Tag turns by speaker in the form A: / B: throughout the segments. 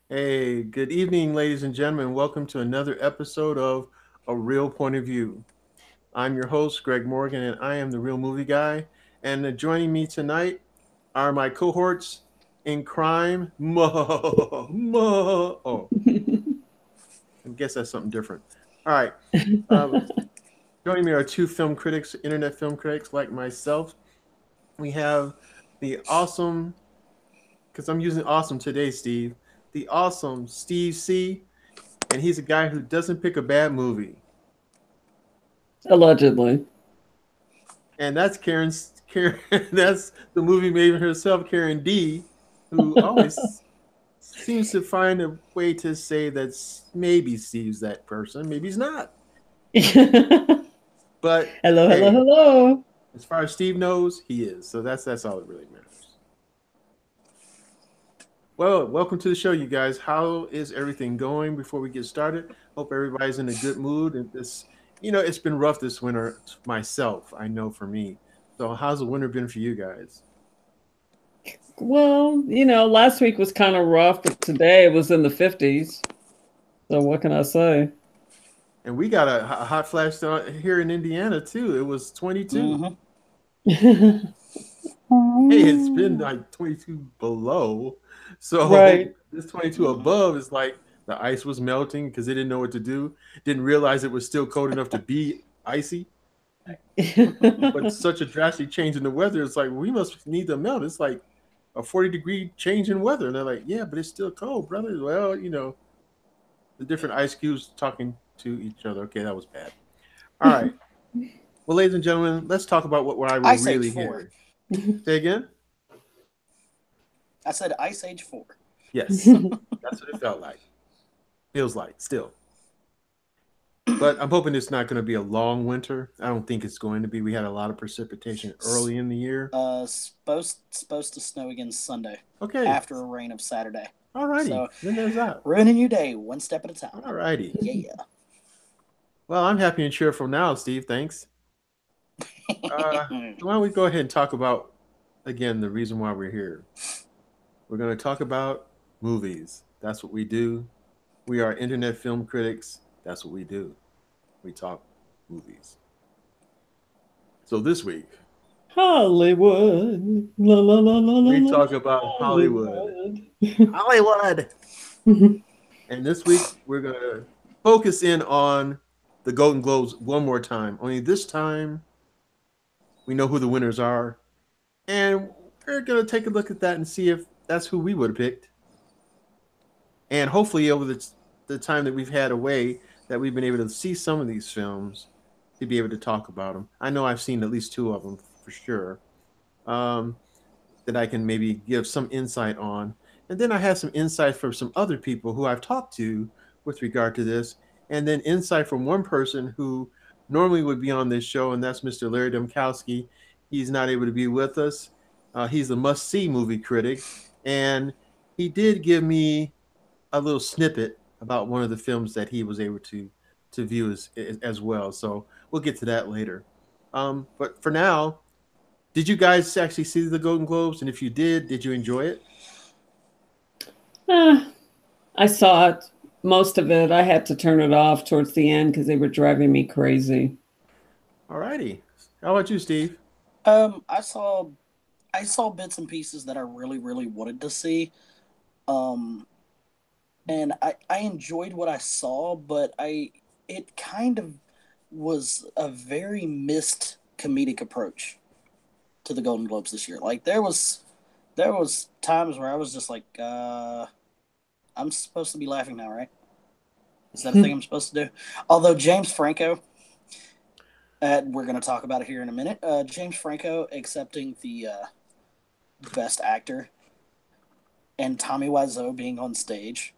A: Hey, good evening, ladies and gentlemen. Welcome to another episode of A Real Point of View. I'm your host, Greg Morgan, and I am the real movie guy. And joining me tonight are my cohorts in crime. Oh, I guess that's something different. All right. Um, Joining me are two film critics, internet film critics like myself. We have the awesome, because I'm using awesome today, Steve, the awesome Steve C. And he's a guy who doesn't pick a bad movie.
B: Allegedly.
A: And that's Karen. That's the movie maven herself, Karen D, who always seems to find a way to say that maybe Steve's that person, maybe he's not.
B: Hello,
A: But
B: hello,
A: hey,
B: hello.
A: as far as Steve knows, he is. So that's all that really matters. Well, welcome to the show, you guys. How is everything going? Before we get started, hope everybody's in a good mood. And it's been rough this winter myself. I know for me. So, how's the winter been for you guys?
B: Well, last week was kind of rough, but today it was in the 50s. So what can I say?
A: And we got a hot flash here in Indiana too. It was 22.
C: Mm-hmm.
A: Hey, it's been like 22 below. So
B: Right.
A: this 22
C: Mm-hmm.
A: above is like the ice was melting because they didn't know what to do. Didn't realize it was still cold enough to be icy. But such a drastic change in the weather, it's like we must need to melt. It's like a 40-degree change in weather. And they're like, yeah, but it's still cold, brother. Well, the different ice cubes talking to each other. Okay, that was bad. All right. Well, ladies and gentlemen, let's talk about what why we're
C: Ice Age
A: really
C: 4.
A: here. Say again?
C: I said Ice Age 4.
A: Yes. That's what it felt like. Feels like still. But I'm hoping it's not going to be a long winter. I don't think it's going to be. We had a lot of precipitation early in the year.
C: Supposed to snow again Sunday
A: Okay.
C: after a rain of Saturday.
A: Alrighty.
C: So
A: Then there's that.
C: ruining your day one step at a time.
A: Alrighty.
C: Yeah.
A: Well, I'm happy and cheerful now, Steve. Thanks. So why don't we go ahead and talk about, again, the reason why we're here? We're going to talk about movies. That's what we do. We are internet film critics. That's what we do. We talk movies. So this week,
B: Hollywood. La la la la la
A: we
B: la.
A: talk about Hollywood.
B: Hollywood.
A: Hollywood! And this week, we're going to focus in on the Golden Globes one more time. Only this time, we know who the winners are. And we're going to take a look at that and see if that's who we would have picked. And hopefully, over the time that we've had away, that we've been able to see some of these films to be able to talk about them. I know I've seen at least two of them for sure, um, that I can maybe give some insight on. And then I have some insight from some other people who I've talked to with regard to this. And then insight from one person who normally would be on this show, and that's Mr. Larry Domkowski. He's not able to be with us. He's a must see movie critic. And he did give me a little snippet about one of the films that he was able to view as well. So we'll get to that later. But for now, did you guys actually see the Golden Globes? And if you did you enjoy it?
B: Ah, I saw it. Most of it. I had to turn it off towards the end because they were driving me crazy.
A: Alrighty. How about you, Steve?
C: I saw bits and pieces that I really wanted to see. Um, and I enjoyed what I saw, but it kind of was a very missed comedic approach to the Golden Globes this year. Like there was times where I was just like, I'm supposed to be laughing now, right? Is that a thing I'm supposed to do? Although James Franco, we're going to talk about it here in a minute. James Franco accepting the best actor and Tommy Wiseau being on stage.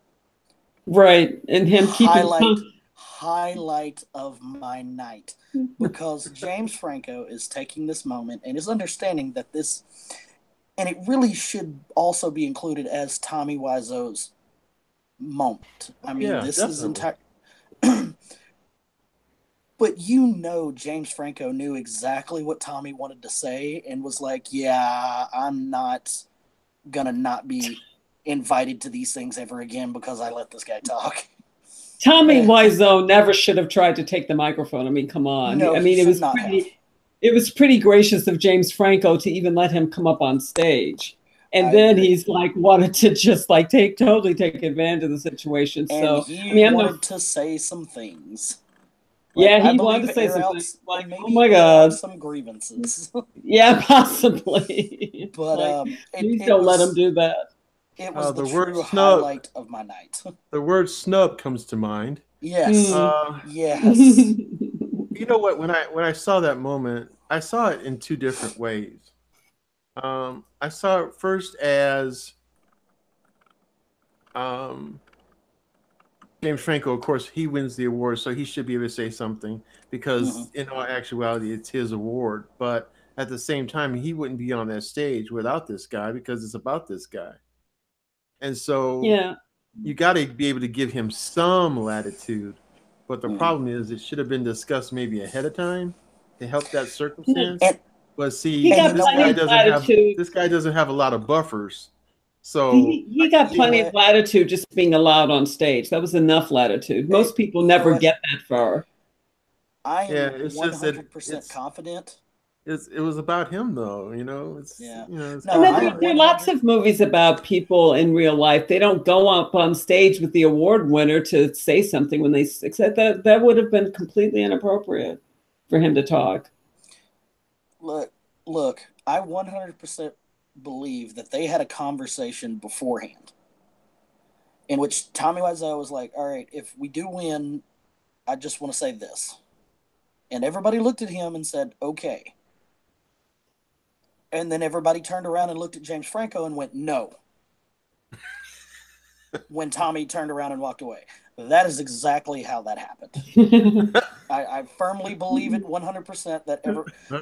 B: Right. And him keeping
C: Highlight highlight of my night, because James Franco is taking this moment and is understanding that this, and it really should also be included as Tommy Wiseau's moment. I
A: Oh
C: mean,
A: yeah,
C: this is
A: definitely.
C: entire. But James Franco knew exactly what Tommy wanted to say and was like, "Yeah, I'm not gonna not be." invited to these things ever again because I let this guy talk.
B: Tommy Wiseau never should have tried to take the microphone. I mean, come on.
C: No,
B: I mean, it was pretty gracious of James Franco to even let him come up on stage. And then he's like wanted to just like totally take advantage of the situation.
C: And
B: so
C: he wanted to say some things.
B: Like, he wanted to say something. Like, oh my God,
C: some grievances.
B: Yeah, possibly.
C: But
B: like, please don't let him do that.
C: It was the true highlight of my night.
A: The word snub comes to mind.
C: Yes. Yes.
A: You know what? When I saw that moment, I saw it in two different ways. I saw it first as James Franco. Of course, he wins the award, so he should be able to say something because, in all actuality, it's his award. But at the same time, he wouldn't be on that stage without this guy because it's about this guy. And so, you got to be able to give him some latitude. But the problem is, it should have been discussed maybe ahead of time to help that circumstance. But see, this guy doesn't have a lot of buffers. So
B: he got plenty of latitude just being allowed on stage. That was enough latitude. Most people never get that far.
C: I am 100% confident.
A: It was about him, though.
B: There are lots of movies about people in real life. They don't go up on stage with the award winner to say something when they said that would have been completely inappropriate for him to talk.
C: Look, I 100% believe that they had a conversation beforehand in which Tommy Wiseau was like, all right, if we do win, I just want to say this. And everybody looked at him and said, okay. And then everybody turned around and looked at James Franco and went, no. When Tommy turned around and walked away. That is exactly how that happened. I firmly believe it 100% that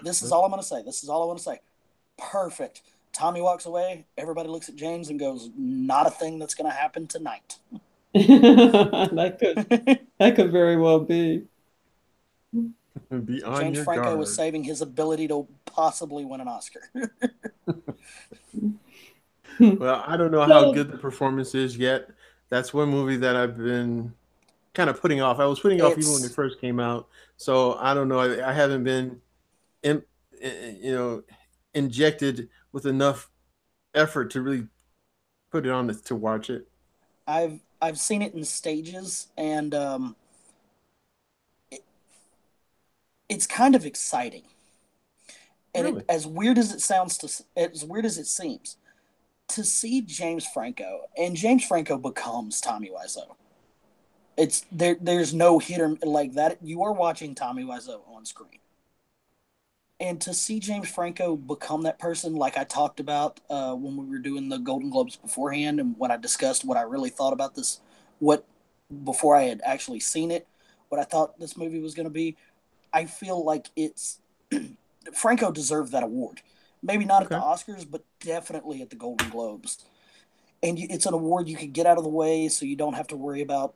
C: this is all I'm going to say. This is all I want to say. Perfect. Tommy walks away. Everybody looks at James and goes, not a thing that's going to happen tonight.
B: That could very well be.
C: James Franco was saving his ability to possibly win an Oscar.
A: Well, I don't know how good the performance is yet. That's one movie that I've been kind of putting off. I was putting off even when it first came out. So I don't know. I haven't been, injected with enough effort to really put it on to watch it.
C: I've seen it in stages, and it's kind of exciting. And really? As weird as it sounds, as weird as it seems, to see James Franco, and James Franco becomes Tommy Wiseau. There's no hitter like that. You are watching Tommy Wiseau on screen. And to see James Franco become that person, like I talked about when we were doing the Golden Globes beforehand, and when I discussed what I really thought about this, before I had actually seen it, what I thought this movie was going to be, I feel like Franco deserved that award. Maybe not at the Oscars, but definitely at the Golden Globes. And it's an award you could get out of the way so you don't have to worry about,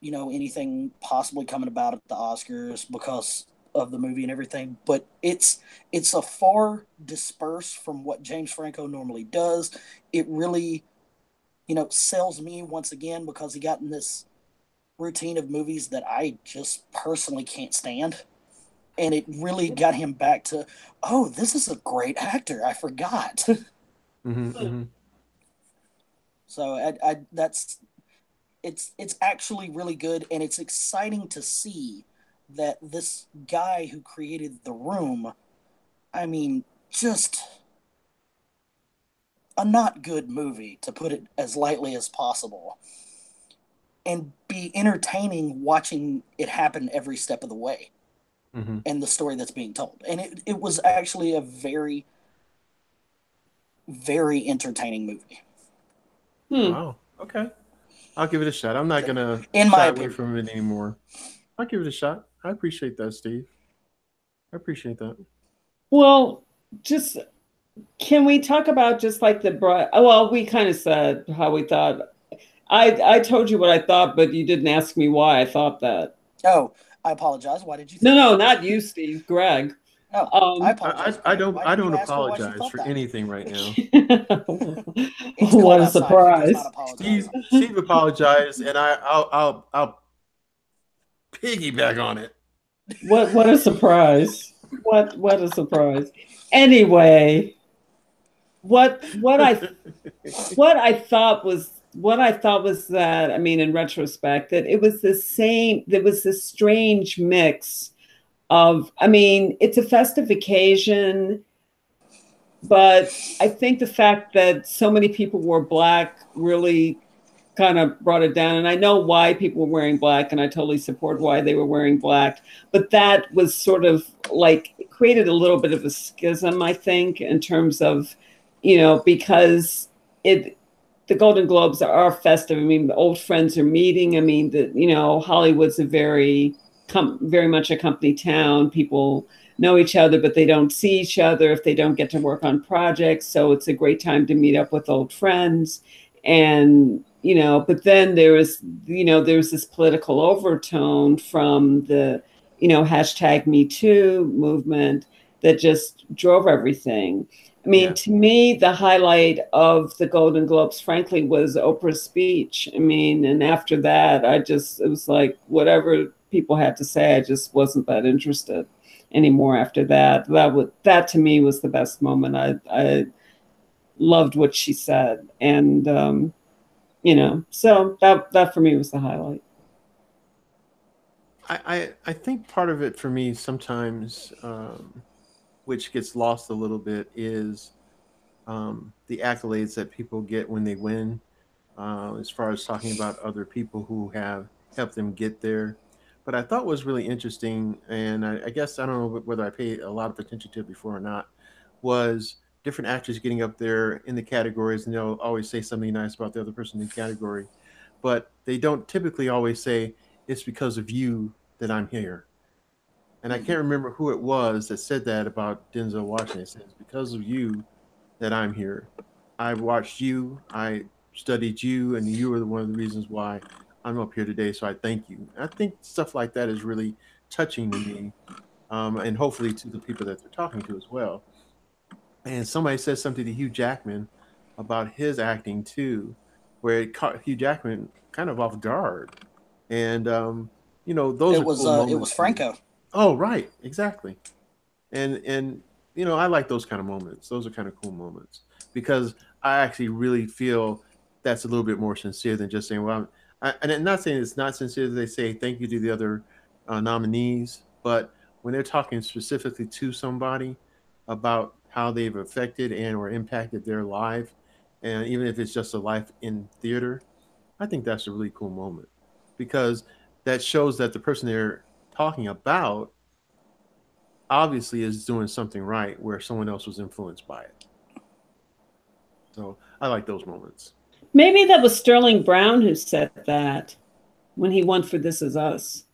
C: anything possibly coming about at the Oscars because of the movie and everything. But it's a far dispersed from what James Franco normally does. It really, sells me once again because he got in this routine of movies that I just personally can't stand. And it really got him back to, oh, this is a great actor. I forgot. So it's actually really good, and it's exciting to see that this guy who created The Room, I mean, just a not good movie, to put it as lightly as possible, and be entertaining watching it happen every step of the way. And the story that's being told. And it was actually a very, very entertaining movie.
A: Wow. Okay. I'll give it a shot. I'm not going to shy away from it anymore. I'll give it a shot. I appreciate that, Steve. I appreciate that.
B: Well, can we talk about just like well, we kind of said how we thought. I told you what I thought, but you didn't ask me why I thought that.
C: Oh, I apologize. Why did you think
B: No, not you, Steve. Greg.
C: Oh, I apologize.
A: I don't apologize for anything right now.
B: What a surprise!
A: Steve apologized, and I'll piggyback on it.
B: What a surprise! What a surprise! Anyway, what I thought was that, I mean, in retrospect, that it was the same. There was this strange mix of, I mean, it's a festive occasion, but I think the fact that so many people wore black really kind of brought it down. And I know why people were wearing black, and I totally support why they were wearing black. But that was sort of like, it created a little bit of a schism, I think, in terms of, because the Golden Globes are festive. I mean, the old friends are meeting. I mean, Hollywood's a very much a company town. People know each other, but they don't see each other if they don't get to work on projects. So it's a great time to meet up with old friends. And, but then there was this political overtone from the, hashtag Me Too movement that just drove everything. I mean, to me, the highlight of the Golden Globes, frankly, was Oprah's speech. I mean, and after that, it was like, whatever people had to say, I just wasn't that interested anymore after that. That to me was the best moment. I loved what she said. And, so that for me was the highlight.
A: I think part of it for me sometimes, which gets lost a little bit, is the accolades that people get when they win, as far as talking about other people who have helped them get there. But I thought was really interesting, and I guess I don't know whether I paid a lot of attention to it before or not, was different actors getting up there in the categories, and they'll always say something nice about the other person in the category, but they don't typically always say, it's because of you that I'm here. And I can't remember who it was that said that about Denzel Washington. It says, because of you that I'm here. I watched you, I studied you, and you were one of the reasons why I'm up here today. So I thank you. I think stuff like that is really touching to me, and hopefully to the people that they're talking to as well. And somebody said something to Hugh Jackman about his acting too, where it caught Hugh Jackman kind of off guard. And those cool moments.
C: It was Franco.
A: Oh, right, exactly. And I like those kind of moments. Those are kind of cool moments because I actually really feel that's a little bit more sincere than just saying, well, and I'm not saying it's not sincere that they say thank you to the other nominees, but when they're talking specifically to somebody about how they've affected and or impacted their life, and even if it's just a life in theater, I think that's a really cool moment because that shows that the person they're talking about obviously is doing something right where someone else was influenced by it. So I like those moments.
B: Maybe that was Sterling Brown who said that when he won for This Is Us.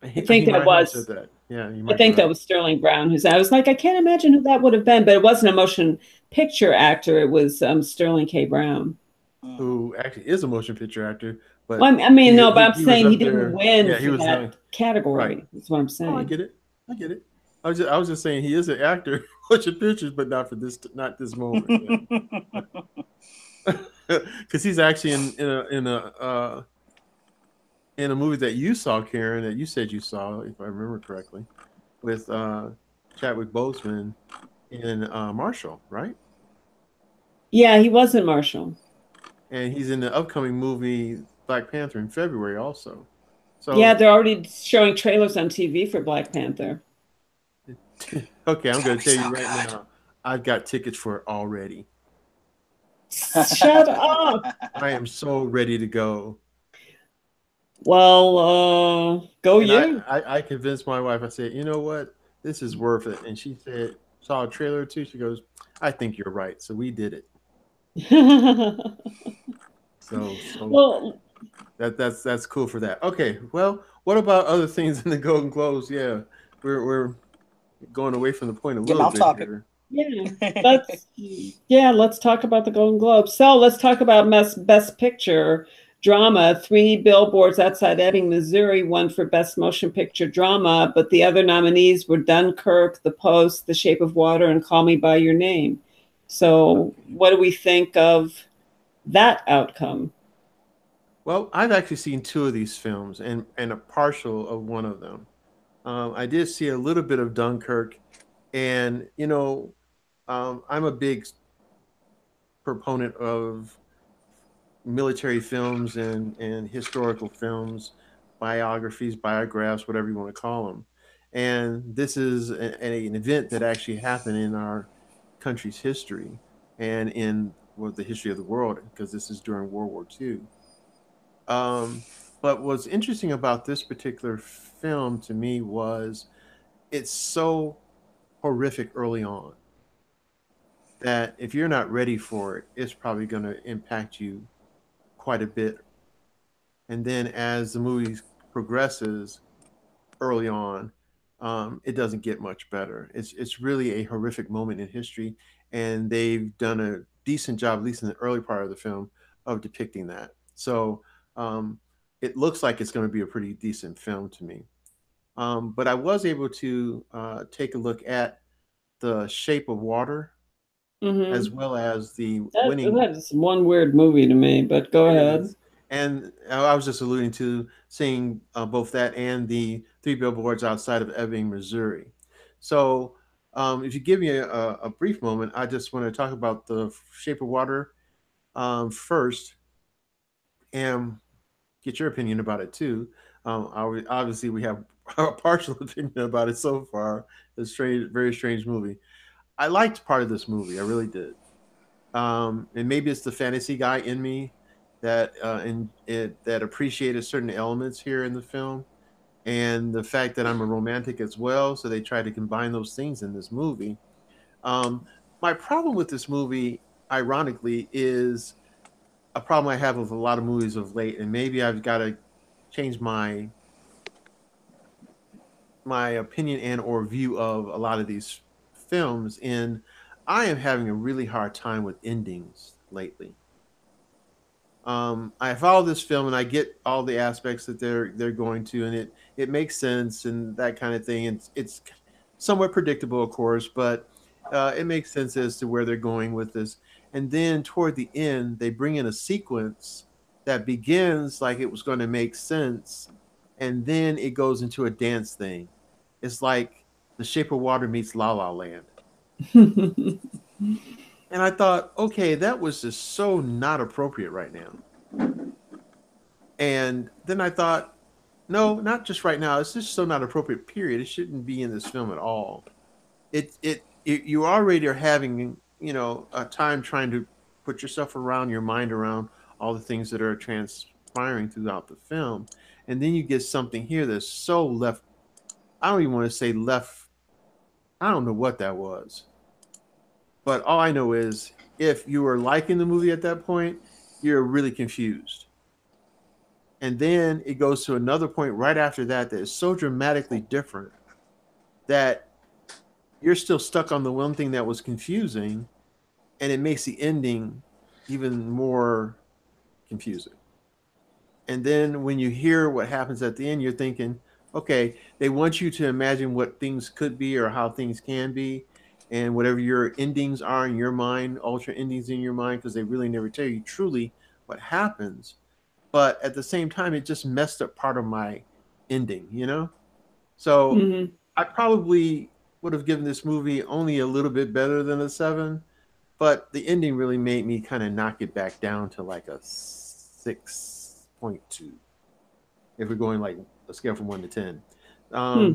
B: I think that was.
A: That. Yeah,
B: I think that was Sterling Brown who said. I was like, I can't imagine who that would have been, but it wasn't a motion picture actor. It was Sterling K. Brown,
A: who actually is a motion picture actor. But
B: well, I mean, but I'm saying he didn't win for that category. Right. That's what I'm saying.
A: Oh, I get it. I was just saying he is an actor, motion pictures, but not for this, not this moment. Because he's actually in a movie that you saw, Karen, that you said you saw, if I remember correctly, with Chadwick Boseman in Marshall, right?
B: Yeah, he was in Marshall.
A: And he's in the upcoming movie Black Panther in February also. So
B: yeah, they're already showing trailers on TV for Black Panther.
A: Okay, I'm going to tell you right now, I've got tickets for it already.
B: Shut up!
A: I am so ready to go.
B: Well, go and you.
A: I convinced my wife. I said, you know what? This is worth it. And she said, saw a trailer or two. She goes, I think you're right. So we did it. so well, that's cool for that. Okay. Well, what about other things in the Golden Globes? Yeah, we're going away from the point a little bit here.
B: Yeah, let's talk about the Golden Globes. So let's talk about Best Picture. drama, Three Billboards Outside Ebbing, Missouri won for Best Motion Picture Drama, but the other nominees were Dunkirk, The Post, The Shape of Water, and Call Me by Your Name. So what do we think of that outcome?
A: Well, I've actually seen two of these films and a partial of one of them. I did see a little bit of Dunkirk, and I'm a big proponent of military films and historical films, biographies, biographs, whatever you want to call them. And this is an event that actually happened in our country's history and in the history of the world, because this is during World War II. Um, but what's interesting about this particular film to me was it's so horrific early on that if you're not ready for it, it's probably going to impact you quite a bit. And then as the movie progresses early on, it doesn't get much better. It's really a horrific moment in history, and they've done a decent job, at least in the early part of the film, of depicting that. So um, it looks like it's going to be a pretty decent film to me. But I was able to take a look at The Shape of Water, as
B: Mm-hmm.
A: well as the winning.
B: That's one weird movie to me, but go
A: It
B: ahead.
A: is. And I was just alluding to seeing both that and the Three Billboards Outside of Ebbing, Missouri. So, if you give me a brief moment, I just want to talk about The Shape of Water first and get your opinion about it too. Obviously, we have a partial opinion about it so far. It's strange, very strange movie. I liked part of this movie. I really did. And maybe it's the fantasy guy in me that appreciated certain elements here in the film, and the fact that I'm a romantic as well. So they try to combine those things in this movie. Um, my problem with this movie, ironically, is a problem I have with a lot of movies of late, and maybe I've got to change my opinion and or view of a lot of these films. In I am having a really hard time with endings lately. I follow this film and I get all the aspects that they're going to, and it makes sense and that kind of thing. It's somewhat predictable, of course, but it makes sense as to where they're going with this. And then toward the end, they bring in a sequence that begins like it was going to make sense, and then it goes into a dance thing. It's like The Shape of Water meets La La Land. And I thought, okay, that was just so not appropriate right now. And then I thought, no, not just right now. It's just so not appropriate. Period. It shouldn't be in this film at all. You already are having a time trying to put yourself around your mind around all the things that are transpiring throughout the film, and then you get something here that's so left. I don't even want to say left. I don't know what that was. But all I know is if you were liking the movie at that point, you're really confused. And then it goes to another point right after that that is so dramatically different that you're still stuck on the one thing that was confusing, and it makes the ending even more confusing. And then when you hear what happens at the end, you're thinking, okay, they want you to imagine what things could be or how things can be, and whatever your endings are in your mind, ultra endings in your mind, because they really never tell you truly what happens. But at the same time, it just messed up part of my ending. So
B: Mm-hmm.
A: I probably would have given this movie only a little bit better than a 7, but the ending really made me kind of knock it back down to like a 6.2 if we're going like a scale from 1 to 10.
B: Hmm.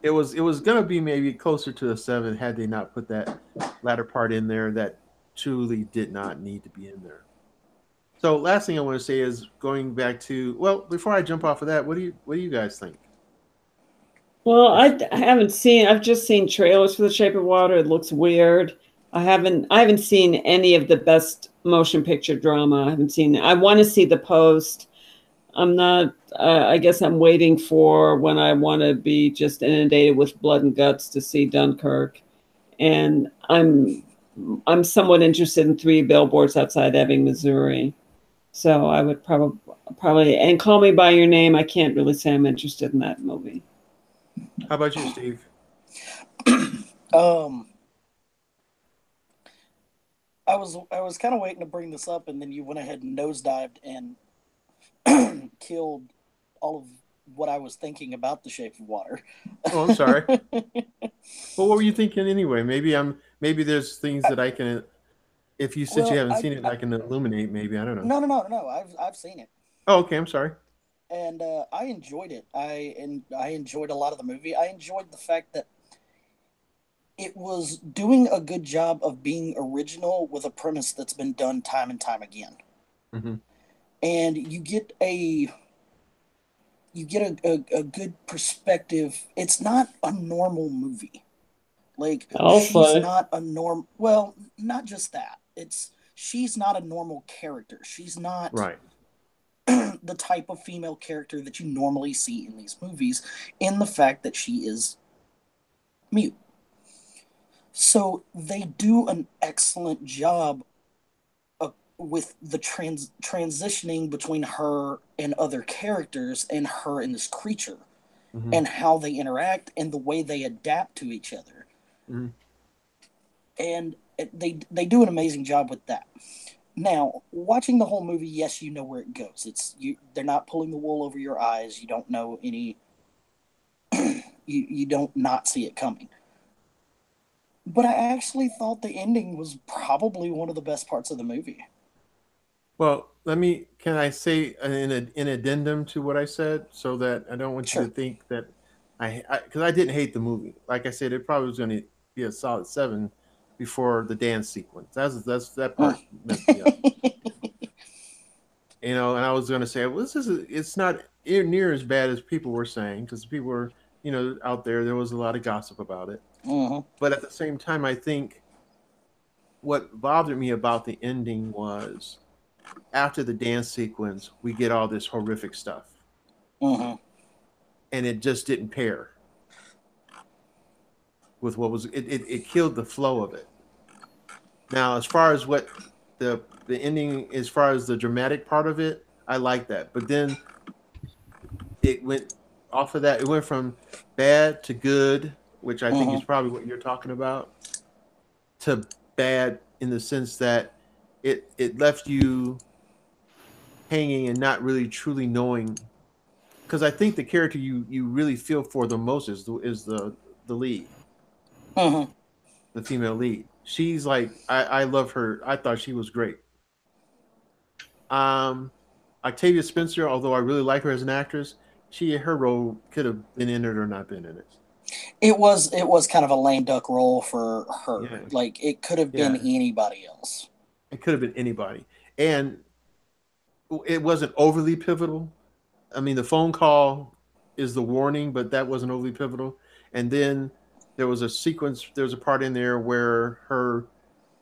A: It was gonna be maybe closer to a 7 had they not put that latter part in there that truly did not need to be in there. So last thing I want to say is going back to, well, before I jump off of that, what do you guys think?
B: Well, I haven't seen. I've just seen trailers for The Shape of Water. It looks weird. I haven't seen any of the best motion picture drama. I haven't seen. I want to see The Post. I'm not. I guess I'm waiting for when I want to be just inundated with blood and guts to see Dunkirk, and I'm somewhat interested in Three Billboards Outside Ebbing, Missouri. So I would probably and Call Me by Your Name. I can't really say I'm interested in that movie.
A: How about you, Steve?
C: um, I was kind of waiting to bring this up, and then you went ahead and nosedived and killed all of what I was thinking about The Shape of Water.
A: Oh, I'm sorry. Well, what were you thinking anyway? Maybe there's things that I can. If you said you
C: Well,
A: haven't seen it, I can illuminate. Maybe I don't know.
C: no. I've seen it,
A: Oh, okay. I'm sorry.
C: and I enjoyed it. I enjoyed a lot of the movie. I enjoyed the fact that it was doing a good job of being original with a premise that's been done time and time again.
A: Hmm.
C: And you get a good perspective. It's not a normal movie. Like, she's
B: Also,
C: not a norm. Well, not just that. She's not a normal character. She's not
A: Right.
C: the type of female character that you normally see in these movies. In the fact that she is mute. So they do an excellent job with the transitioning between her and other characters and her and this creature,
A: Hmm.
C: and how they interact and the way they adapt to each other.
A: Hmm.
C: And they do an amazing job with that. Now, watching the whole movie, yes, you know where it goes. It's you. They're not pulling the wool over your eyes. You don't know any. You don't not see it coming. But I actually thought the ending was probably one of the best parts of the movie.
A: Well, let me. Can I say an addendum to what I said, so that I don't want you to
C: Sure.
A: think that because I didn't hate the movie. Like I said, it probably was going to be a solid 7 before the dance sequence. That
C: Mm.
A: part messed me up. And I was going to say, well, it's not near as bad as people were saying, because people were, out there. There was a lot of gossip about it,
C: Mhm.
A: but at the same time, I think what bothered me about the ending was after the dance sequence, we get all this horrific stuff,
C: Mhm.
A: and it just didn't pair with what was it killed the flow of it. Now, as far as what the ending, as far as the dramatic part of it, I like that. But then it went off of that. It went from bad to good, which I think is
C: Mhm.
A: probably what you're talking about, to bad in the sense that it left you hanging and not really truly knowing. Because I think the character you really feel for the most is the lead,
C: Mhm.
A: the female lead. She's like I love her. I thought she was great. Um, Octavia Spencer, although I really like her as an actress, her role could have been in it or not been in it.
C: It was kind of a lame duck role for her.
A: Yeah,
C: Like, it could have been
A: yeah,
C: anybody else.
A: it could have been anybody, and it wasn't overly pivotal. I mean, the phone call is the warning, but that wasn't overly pivotal. And then there was a sequence. There was a part in there where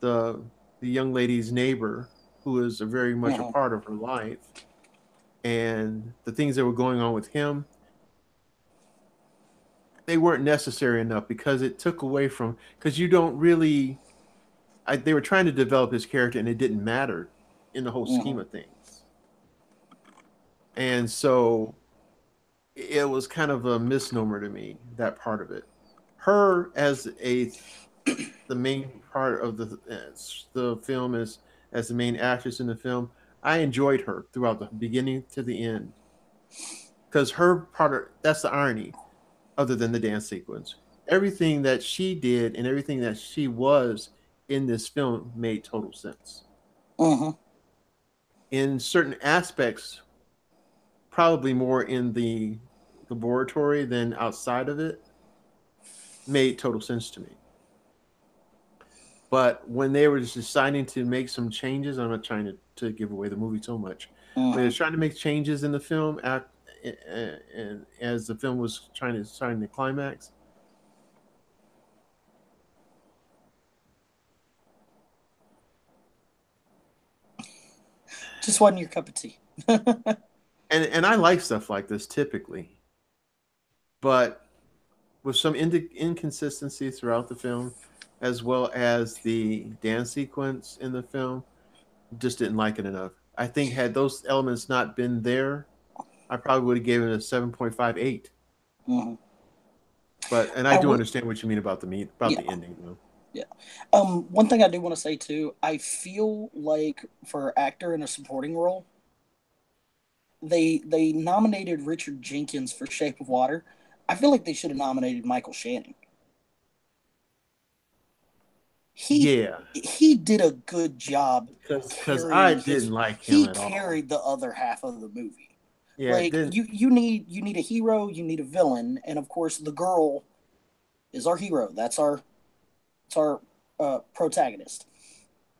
A: the the young lady's neighbor, who is a very much a
C: Mhm.
A: part of her life, and the things that were going on with him, they weren't necessary enough because it took away from because you don't really. They were trying to develop his character, and it didn't matter in the whole scheme
C: Mhm.
A: of things. And so it was kind of a misnomer to me, that part of it. Her as the main part of the film as the main actress in the film, I enjoyed her throughout the beginning to the end, because her part of that's the irony. Other than the dance sequence, everything that she did and everything that she was in this film made total sense.
C: Mhm.
A: In certain aspects, probably more in the laboratory than outside of it, made total sense to me. But when they were deciding to make some changes, I'm not trying to give away the movie so much. When they were
C: Mhm.
A: trying to make changes in the film, and as the film was starting to climax,
C: Just wasn't your cup of tea.
A: and I like stuff like this typically, but with some inconsistency throughout the film, as well as the dance sequence in the film, just didn't like it enough. I think had those elements not been there, I probably would have given it a 7.58.
C: Mm-hmm.
A: But and I
C: I
A: do
C: will.
A: understand what you mean about about
C: Yeah,
A: the ending though.
C: yeah. One thing I do want to say too, I feel like for actor in a supporting role, they nominated Richard Jenkins for Shape of Water. I feel like they should have nominated Michael Shannon. He
A: Yeah,
C: he did a good job
A: because I
C: carrying
A: didn't
C: his.
A: like him
C: He
A: at all.
C: carried the other half of the movie.
A: Yeah, it
C: Like
A: didn't.
C: you need a hero, you need a villain, and of course the girl is our hero. That's our protagonist,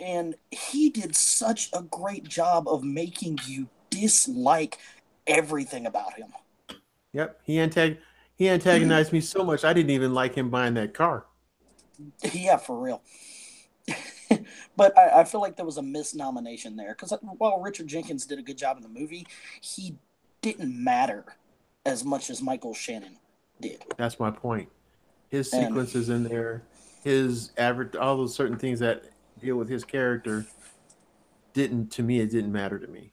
C: and he did such a great job of making you dislike everything about him.
A: Yep, he antagonized me so much I didn't even like him buying that car.
C: Yeah, for real. But I feel like there was a misnomination there because while Richard Jenkins did a good job in the movie, he didn't matter as much as Michael Shannon did.
A: That's my point. His
C: And
A: sequences in there, his average, all those certain things that deal with his character didn't to me. It didn't matter to me.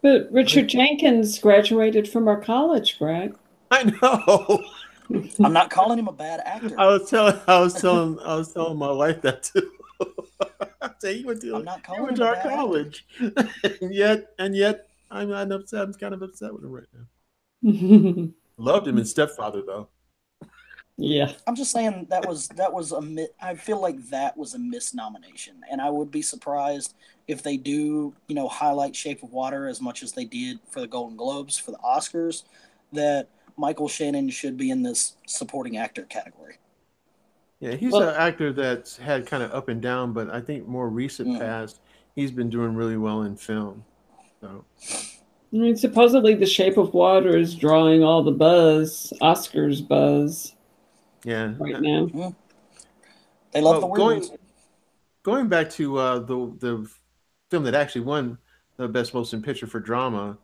B: But
A: I think
B: Richard Jenkins graduated from our college, Greg.
A: I know.
C: I'm not calling him a bad actor.
A: I was telling my wife that too. I say
C: I'm not
A: he
C: calling
A: went
C: him
A: to
C: a
A: our
C: bad actor.
A: college, and yet I'm upset. I'm kind of upset with him right now. Loved him in Stepfather though.
B: Yeah.
C: I'm just saying that was I feel like that was a misnomination, and I would be surprised if they do highlight Shape of Water as much as they did for the Golden Globes for the Oscars. That Michael Shannon should be in this supporting actor category.
A: Yeah, he's an
B: Well,
A: actor that's had kind of up and down, but I think more recent
C: Mm.
A: past, he's been doing really well in film. So
B: I mean, supposedly The Shape of Water is drawing all the buzz, Oscars buzz
A: yeah.
B: right now.
C: Mm. They love
A: Well,
C: the weird ones.
A: going back to the film that actually won the best motion picture for drama,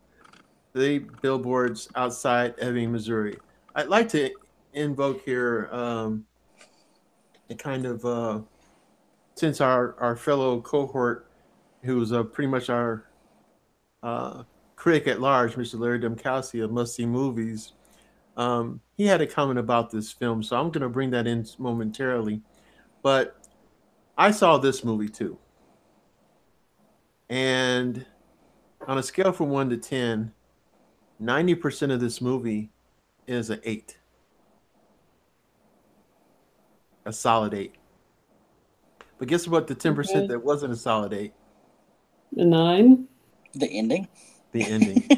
A: the Billboards Outside Ebbing, Missouri. I'd like to invoke here a kind of since our fellow cohort, who's pretty much our uh, critic at large, Mr. Larry Demkowski of Must See Movies, he had a comment about this film, so I'm going to bring that in momentarily. But I saw this movie too, and on a scale from 1 to 10, 90% of this movie is an 8, a solid 8. But guess what? The 10%
B: Okay.
A: that wasn't a solid 8,
B: A 9?
C: The ending.
A: the ending.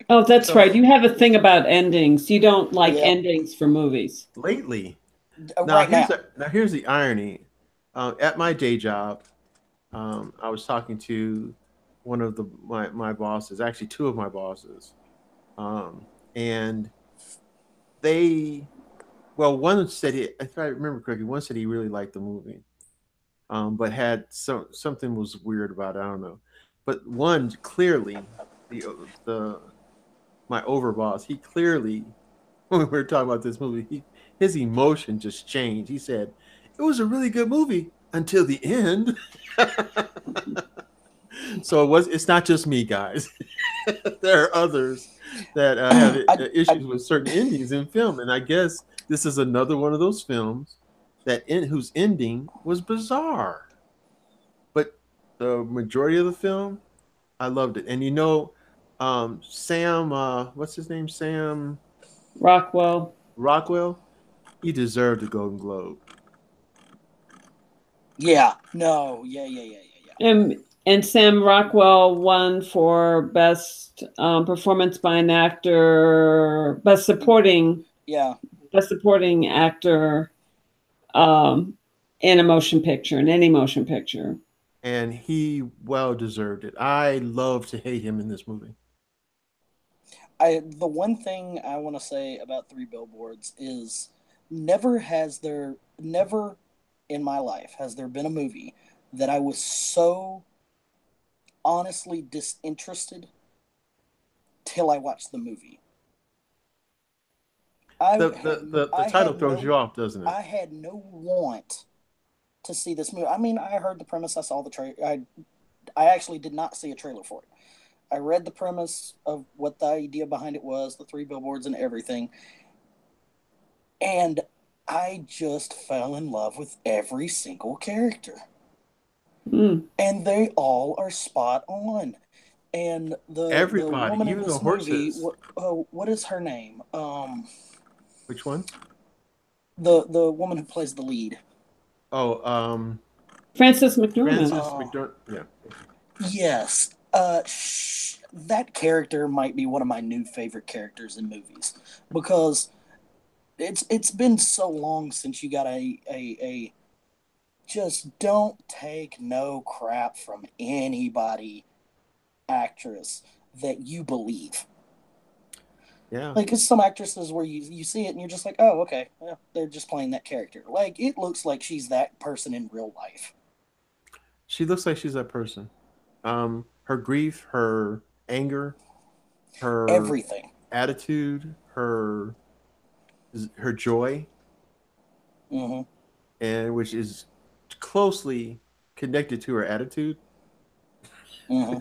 B: Oh, that's
A: So
B: right. You have a thing about endings. You don't like
C: Yep.
B: endings for movies.
A: lately,
C: Right now.
A: now here's the irony. At my day job, I was talking to one of my bosses, actually two of my bosses, um, and they one said if I remember correctly, one said he really liked the movie, but had something was weird about it. I don't know, but one clearly the my overboss, he clearly when we were talking about this movie, his emotion just changed. He said it was a really good movie until the end. So it's not just me, guys. There are others that have
C: I
A: issues with certain endings in film, and I guess this is another one of those films whose ending was bizarre. But the majority of the film, I loved it. And Sam, what's his name? Sam
B: Rockwell.
A: Rockwell. He deserved a Golden Globe.
C: Yeah. No. Yeah.
B: And Sam Rockwell won for best performance by an actor,
C: Yeah.
B: best supporting actor um, in a motion picture, in any motion picture.
A: And he well deserved it. I love to hate him in this movie.
C: The one thing I want to say about Three Billboards is never in my life has there been a movie that I was so honestly disinterested till I watched the movie.
A: The title throws you off, doesn't it?
C: I had no want to see this movie. I mean, I heard the premise. I saw the trailer. I actually did not see a trailer for it. I read the premise of what the idea behind it was, the three billboards and everything, and I just fell in love with every single character,
B: Mm.
C: and they all are spot on. And the
A: Everybody,
C: woman in
A: even the
C: this movie,
A: horses.
C: what is her name?
A: Which one?
C: The woman who plays the lead.
A: Oh,
B: Frances McDormand.
A: Francis
C: Oh,
A: McDormand. Yeah.
C: yes. That character might be one of my new favorite characters in movies because it's been so long since you got a just don't take no crap from anybody actress that you believe.
A: Yeah.
C: Like, it's some actresses where you see it and you're just like, oh, okay, well, they're just playing that character. Like, it looks like she's that person in real life.
A: She looks like she's that person. Her grief, her anger, her
C: Everything.
A: attitude, her joy,
C: Mm-hmm.
A: and which is closely connected to her attitude.
C: Mm-hmm.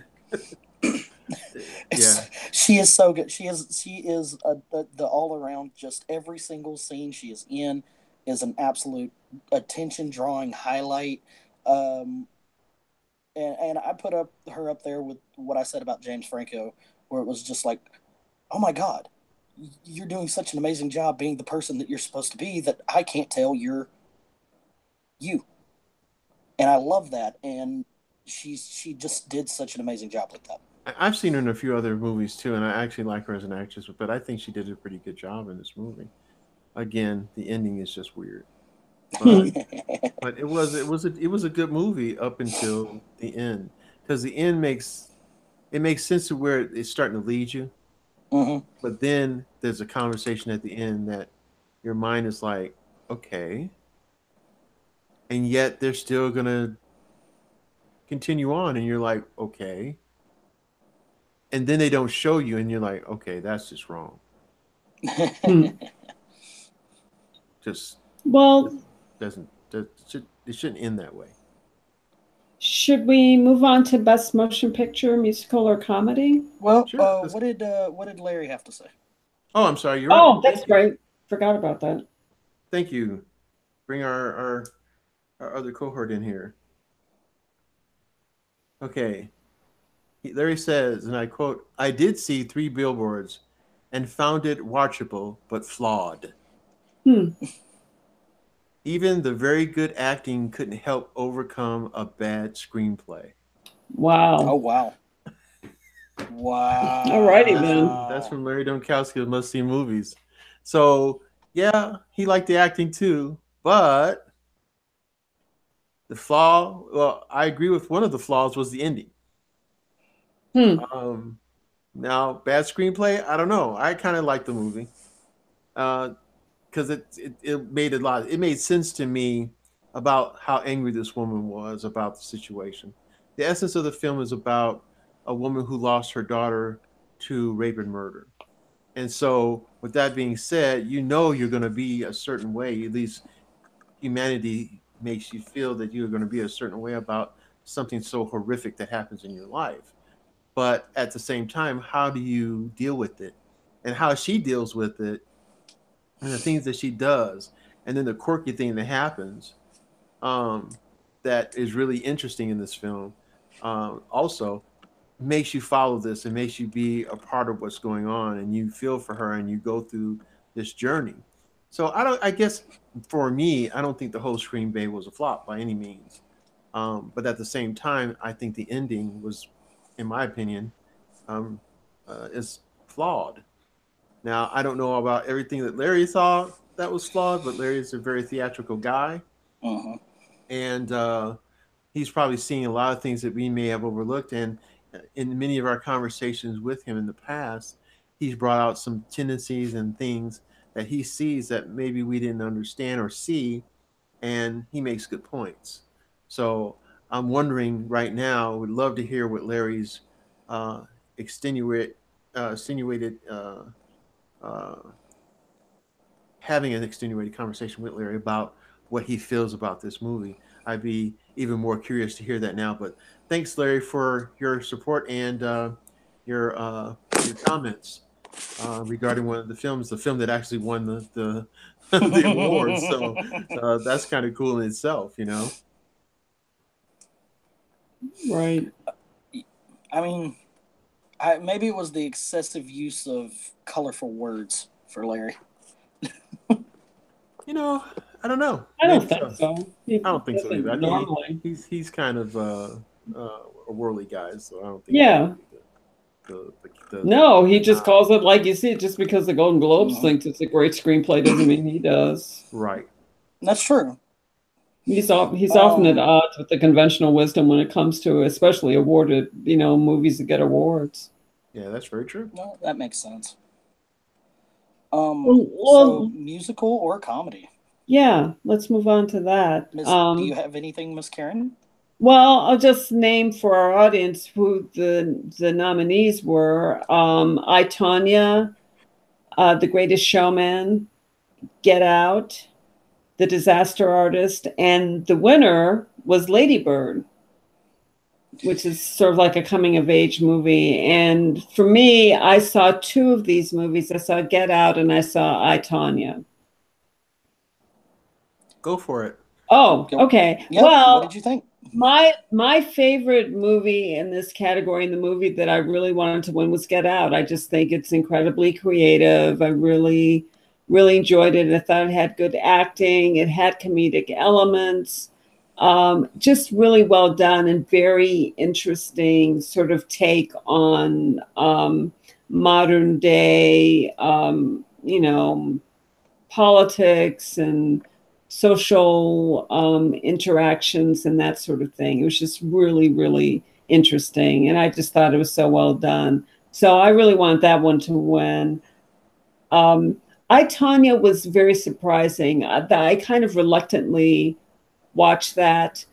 A: Yeah.
C: She is so good. She is the all around, just every single scene she is in is an absolute attention drawing highlight. Um, and I put up her up there with what I said about James Franco, where it was just like, oh my god, you're doing such an amazing job being the person that you're supposed to be that I can't tell you're you, and I love that. And she just did such an amazing job with that.
A: I've seen her in a few other movies too, and I actually like her as an actress. But I think she did a pretty good job in this movie. Again, the ending is just weird, but it was a good movie up until the end, because the end makes sense to where it's starting to lead you,
C: Mm-hmm.
A: but then there's a conversation at the end that your mind is like, okay, and yet they're still gonna continue on, and you're like, okay, and then they don't show you, and you're like, okay, that's just wrong.
B: Hmm.
A: Just
B: Well,
A: it shouldn't end that way.
B: should we move on to best motion picture, musical, or comedy?
C: Well,
A: Sure.
C: what did Larry have to say?
A: Oh, I'm sorry. You're right.
B: Oh, that's
A: Thank you.
B: great. Forgot about that.
A: Thank you. Bring our other cohort in here. Okay. Larry says, and I quote, "I did see three billboards and found it watchable but flawed.
B: Hmm.
A: Even the very good acting couldn't help overcome a bad screenplay."
C: Oh
B: Wow.
C: wow,
B: All righty
A: That's
B: then.
C: wow.
A: from Larry Donkowski of Must See Movies. So yeah, he liked the acting too, but the flaw. Well, I agree with one of the flaws was the ending.
B: Hmm.
A: Um, Now, bad screenplay. I don't know. I kind of like the movie because it made a lot. It made sense to me about how angry this woman was about the situation. The essence of the film is about a woman who lost her daughter to rape and murder. And so, with that being said, you know you're going to be a certain way. At least humanity makes you feel that you're going to be a certain way about something so horrific that happens in your life. But at the same time, how do you deal with it? And how she deals with it, and the things that she does, and then the quirky thing that happens, um, that is really interesting in this film, also makes you follow this and makes you be a part of what's going on, and you feel for her and you go through this journey. So I don't. I guess for me, I don't think the whole Scream Bay was a flop by any means. But at the same time, I think the ending was, in my opinion, um, is flawed. Now, I don't know about everything that Larry thought that was flawed, but Larry is a very theatrical guy,
C: Mm-hmm.
A: and he's probably seeing a lot of things that we may have overlooked. And in many of our conversations with him in the past, he's brought out some tendencies and things that he sees that maybe we didn't understand or see, and he makes good points. So I'm wondering right now, would love to hear what Larry's uh, extenuate, extenuated, uh, having an extenuated conversation with Larry about what he feels about this movie. I'd be even more curious to hear that now. But thanks, Larry, for your support and your uh, your comments regarding one of the films, the film that actually won the the award. So that's kind of cool in itself, you know.
B: Right.
C: I mean, maybe it was the excessive use of colorful words for Larry.
A: You know, I don't know.
B: I don't
A: Maybe
B: think
A: so.
B: so. He
A: I don't think so either.
B: doesn't
A: I think
B: normally.
A: he's kind of a worldly guy, so I don't think that
B: Yeah.
A: would be the
B: No, he just
A: nod.
B: calls it like you see it. Just because the Golden Globes
C: Mhm.
B: thinks it's a great screenplay doesn't mean he does.
A: Right.
C: That's true.
B: He's often at
C: Um,
B: odds with the conventional wisdom when it comes to especially awarded, movies that get awards.
A: Yeah, that's very true.
C: no, that makes sense. So
B: Well,
C: musical or comedy?
B: yeah, let's move on to that.
C: Do you have anything, Miss Karen?
B: Well, I'll just name for our audience who the nominees were. I, Tonya, The Greatest Showman, Get Out, The Disaster Artist, and the winner was Lady Bird, which is sort of like a coming of age movie. And for me, I saw two of these movies. I saw Get Out and I saw I, Tonya.
A: Go for it.
B: Oh, okay.
C: Yep. What
B: Well,
C: did you think?
B: my favorite movie in this category, and the movie that I really wanted to win, was Get Out. I just think it's incredibly creative. I really enjoyed it. I thought it had good acting. It had comedic elements. Just really well done and very interesting sort of take on modern day, politics and social interactions and that sort of thing. It was just really interesting. And I just thought it was so well done. So I really want that one to win. Um, I, Tanya was very surprising. I kind of reluctantly watched that.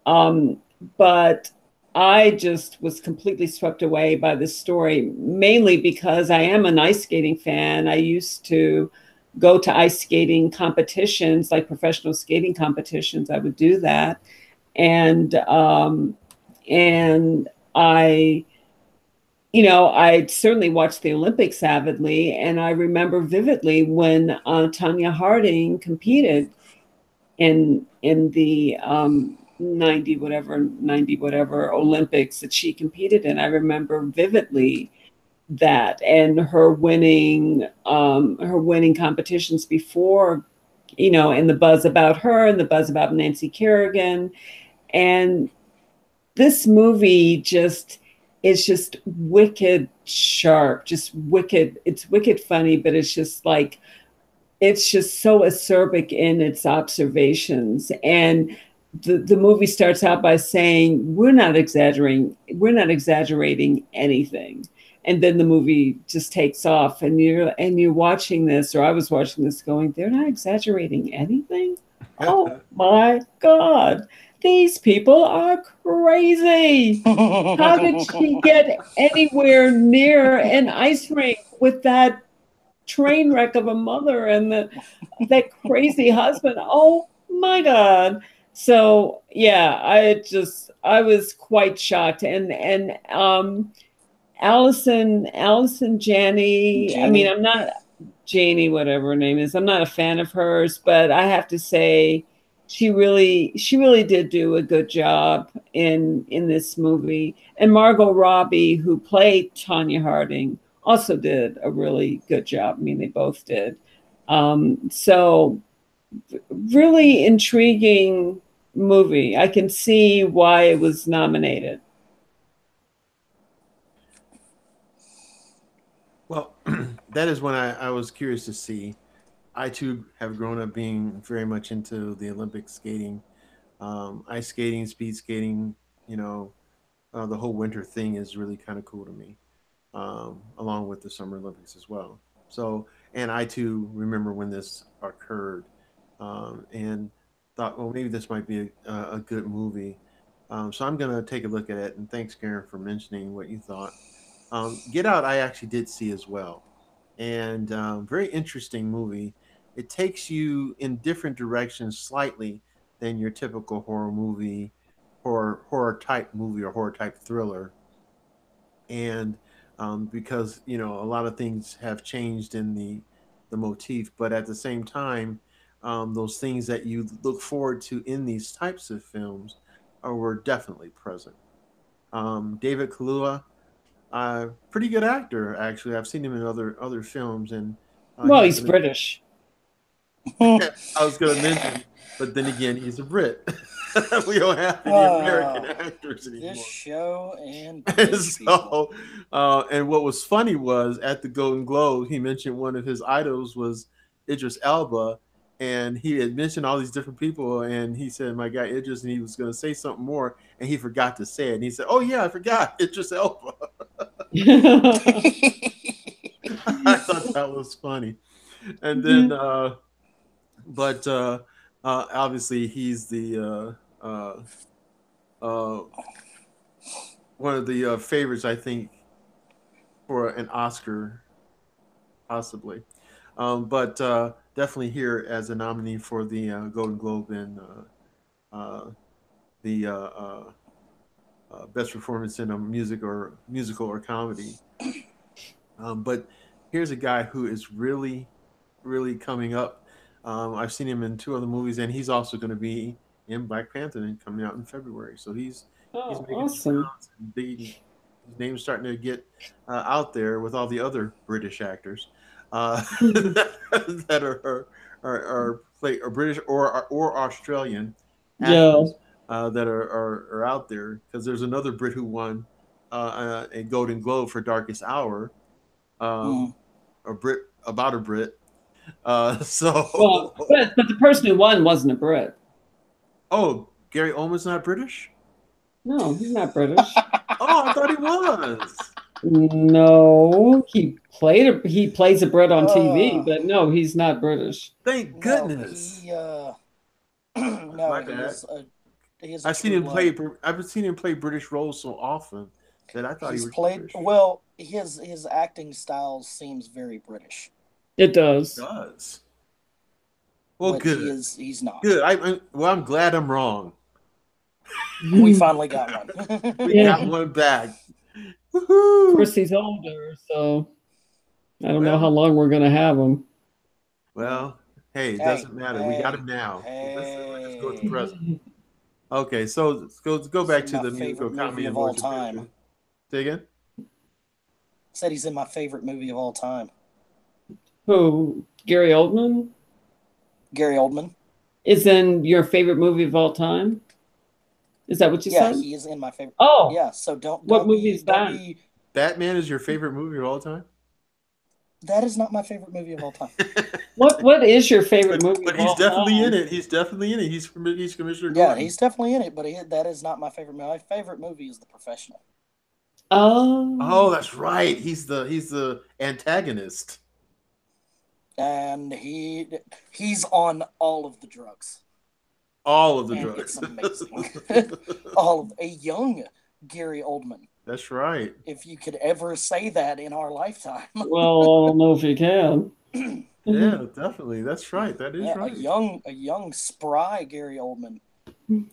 B: Um, but I just was completely swept away by this story, mainly because I am an ice skating fan. I used to go to ice skating competitions, like professional skating competitions. I would do that, and and I, I certainly watched the Olympics avidly, and I remember vividly when Tanya Harding competed in the 90 whatever Olympics that she competed in. I remember vividly that, and her winning competitions before, and the buzz about her and the buzz about Nancy Kerrigan. And this movie just is just wicked sharp, just wicked. It's wicked funny, but it's just so acerbic in its observations. And the movie starts out by saying we're not exaggerating anything. And then the movie just takes off, and you're watching this, or I was watching this going, they're not exaggerating anything. Oh my God, these people are crazy. How did she get anywhere near an ice rink with that train wreck of a mother and that crazy husband? Oh my God. So yeah, I was quite shocked. And Allison Janney, I mean,
C: Janie.
B: I'm not Janie, whatever her name is, I'm not a fan of hers, but I have to say she really did do a good job in this movie. And Margot Robbie, who played Tanya Harding, also did a really good job. I mean, they both did. So really intriguing movie. I can see why it was nominated.
A: Well, that is when I was curious to see. I too have grown up being very much into the Olympic skating, ice skating, speed skating. You know, the whole winter thing is really kind of cool to me, along with the Summer Olympics as well. So, and I too remember when this occurred, and thought, well, maybe this might be a good movie. So I'm gonna take a look at it. And thanks, Karen, for mentioning what you thought. Get Out, I actually did see as well, and very interesting movie. It takes you in different directions slightly than your typical horror movie, horror type movie or horror type thriller. And because a lot of things have changed in the motif, but at the same time, those things that you look forward to in these types of films were definitely present. David Kaluuya, pretty good actor actually. I've seen him in other films, and
B: Well,
A: he's
B: he's
A: been.
B: British.
A: I was going to mention, but then again, he's a Brit. We don't have any American actors anymore.
C: This show and
A: so, and what was funny was at the Golden Globe, he mentioned one of his idols was Idris Elba, and he had mentioned all these different people, and he said, "My guy Idris," and he was going to say something more, and he forgot to say it, and he said, "Oh yeah, I forgot Idris Elba." I thought that was funny, and then, but obviously he's the uh, one of the favorites, I think, for an Oscar, possibly. But definitely here as a nominee for the Golden Globe and uh, the best performance in a musical or comedy. But here's a guy who is really, really coming up. I've seen him in two other movies, and he's also going to be in Black Panther and coming out in February. So he's
B: Oh,
A: making his
B: awesome.
A: rounds, and his name's starting to get out there with all the other British actors that are play or British or Australian
B: Yeah.
A: actors that are out there. Because there's another Brit who won a Golden Globe for Darkest Hour, a Brit about a Brit.
B: Well, but the person who won wasn't a Brit.
A: Oh, Gary Oldman's not British?
B: No, he's not British.
A: Oh, I thought he was.
B: No, he plays a Brit on TV, but no, he's not British.
A: Thank goodness.
C: No,
A: My bad.
C: he is
A: I've seen him play. I've seen him play British roles so often that I thought he was
C: played
A: British.
C: well. His acting style seems very British.
B: It does.
A: It does. Well,
C: but
A: good.
C: He's not.
A: Good. I'm glad I'm wrong.
C: We finally got one.
A: We got one back.
B: Woo-hoo. Of course, he's older, so I don't know how long we're going to have him.
A: Well, hey, it doesn't matter. We got him now. Let's go with the present. Okay, so let's go back to the musical comedy
C: of all time.
A: Say again?
C: Said he's in my favorite movie of all time.
B: Who? Gary Oldman?
C: Gary Oldman.
B: Is in your favorite movie of all time? Is that what you said?
C: Yeah, he is in my favorite.
B: Oh.
C: Yeah, so
B: what movie is that?
A: Batman is your favorite movie of all time?
C: That is not my favorite movie of all time.
B: What is your favorite movie?
A: But he's definitely in it. He's definitely in it. He's Commissioner Gordon.
C: Yeah, he's definitely in it. But that is not my favorite movie. My favorite movie is The Professional.
B: Oh,
A: that's right. He's the antagonist.
C: And he's on all of the drugs.
A: All of the drugs.
C: It's amazing. A young Gary Oldman.
A: That's right.
C: If you could ever say that in our lifetime.
B: Well, I don't know if you can.
A: Yeah, definitely. That's right. That is right.
C: A young, spry Gary Oldman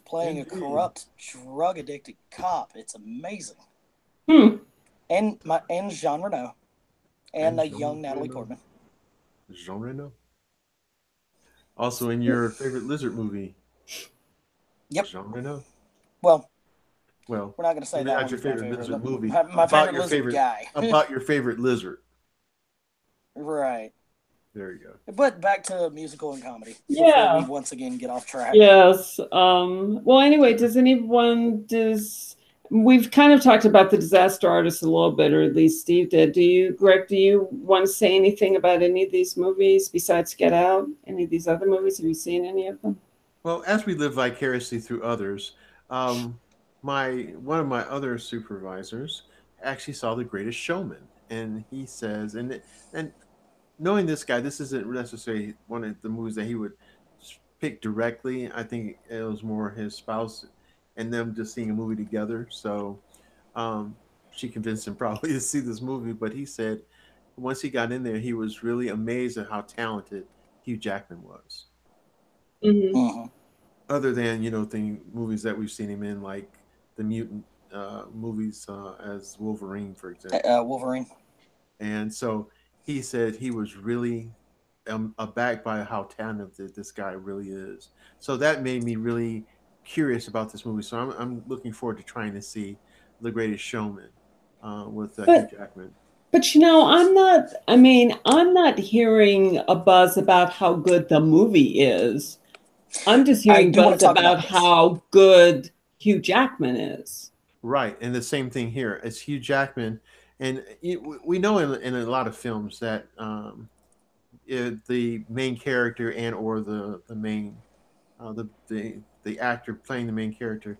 C: playing a corrupt, drug-addicted cop. It's amazing. And Jean Reno. And a young Natalie Portman.
A: Jean Reno. Also in your favorite lizard movie.
C: Yep.
A: Jean Reno.
C: Well, we're not going to say that.
A: Not your favorite lizard movie.
C: My favorite lizard guy.
A: About your favorite lizard.
C: Right.
A: There you go.
C: But back to musical and comedy.
B: Yeah.
C: We once again get off track.
B: Yes. Well, anyway, we've kind of talked about the Disaster Artist a little bit, or at least Steve did. Greg, do you want to say anything about any of these movies besides Get Out? Any of these other movies? Have you seen any of them?
A: Well, as we live vicariously through others, one of my other supervisors actually saw The Greatest Showman, and he says, and knowing this guy, this isn't necessarily one of the movies that he would pick directly. I think it was more his spouse and them just seeing a movie together. So she convinced him probably to see this movie. But he said once he got in there, he was really amazed at how talented Hugh Jackman was.
B: Mm-hmm.
A: other than the movies that we've seen him in, like the mutant movies as Wolverine, for example.
C: Wolverine.
A: And so he said he was really abacked by how talented this guy really is. So that made me really curious about this movie. So I'm looking forward to trying to see The Greatest Showman with Hugh
B: But
A: Jackman.
B: but I'm not, I mean, I'm not hearing a buzz about how good the movie is. I'm just
C: I
B: hearing
C: do want
B: buzz
C: to talk
B: about
C: about this.
B: how good Hugh Jackman is.
A: Right, and the same thing here. It's Hugh Jackman, and we know in a lot of films that the main character and or the main the actor playing the main character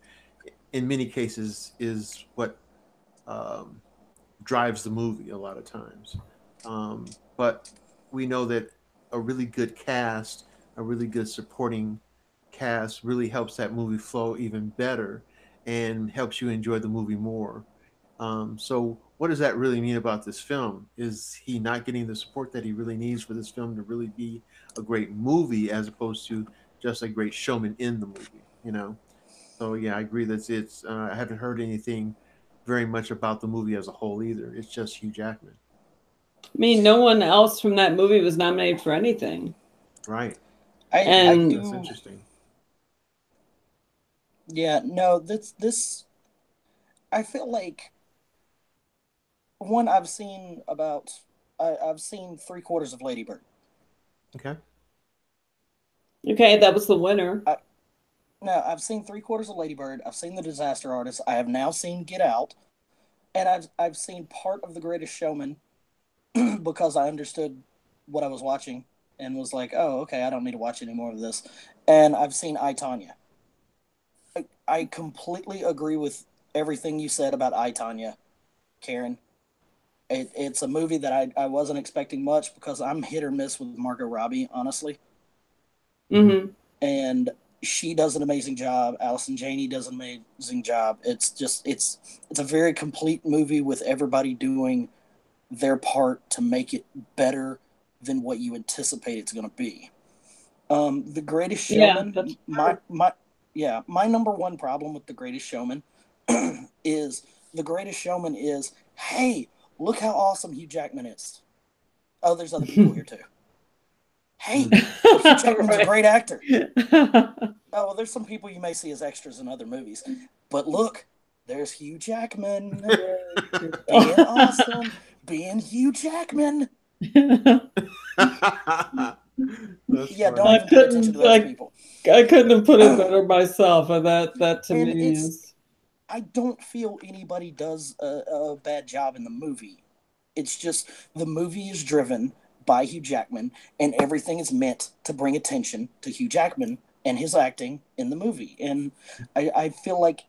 A: in many cases is what um, drives the movie a lot of times. But we know that a really good cast, a really good supporting cast, really helps that movie flow even better and helps you enjoy the movie more. So, what does that really mean about this film? Is he not getting the support that he really needs for this film to really be a great movie, as opposed to just a great showman in the movie? So yeah, I agree that it's. I haven't heard anything very much about the movie as a whole either. It's just Hugh Jackman.
B: I mean, no one else from that movie was nominated for anything.
A: Right.
C: I
B: And
A: That's
C: do.
A: interesting.
C: Yeah, no, this. I feel like one I've seen about. I've seen three quarters of Lady Bird.
A: Okay.
B: okay, that was the winner.
C: No, I've seen three quarters of Lady Bird. I've seen The Disaster Artist. I have now seen Get Out, and I've seen part of The Greatest Showman because I understood what I was watching and was like, oh, okay, I don't need to watch any more of this. And I've seen I, Tonya. I completely agree with everything you said about I, Tonya, Karen. It's a movie that I wasn't expecting much because I'm hit or miss with Margot Robbie, honestly.
B: Mm-hmm.
C: And she does an amazing job. Allison Janney does an amazing job. It's a very complete movie with everybody doing their part to make it better than what you anticipate it's going to be. The Greatest
B: Yeah,
C: Showman,
B: that's
C: my number one problem with The Greatest Showman is The Greatest Showman is, hey, look how awesome Hugh Jackman is. Oh, there's other people here too. Hey, but Hugh Jackman's a great actor. Oh, well, there's some people you may see as extras in other movies, but look, there's Hugh Jackman being awesome, being Hugh Jackman.
A: That's
C: Yeah, don't
A: funny.
C: even pay attention to those people.
B: I couldn't have put it better myself, and that to
C: And
B: me is.
C: I don't feel anybody does a bad job in the movie. It's just the movie is driven by Hugh Jackman, and everything is meant to bring attention to Hugh Jackman and his acting in the movie. And I feel like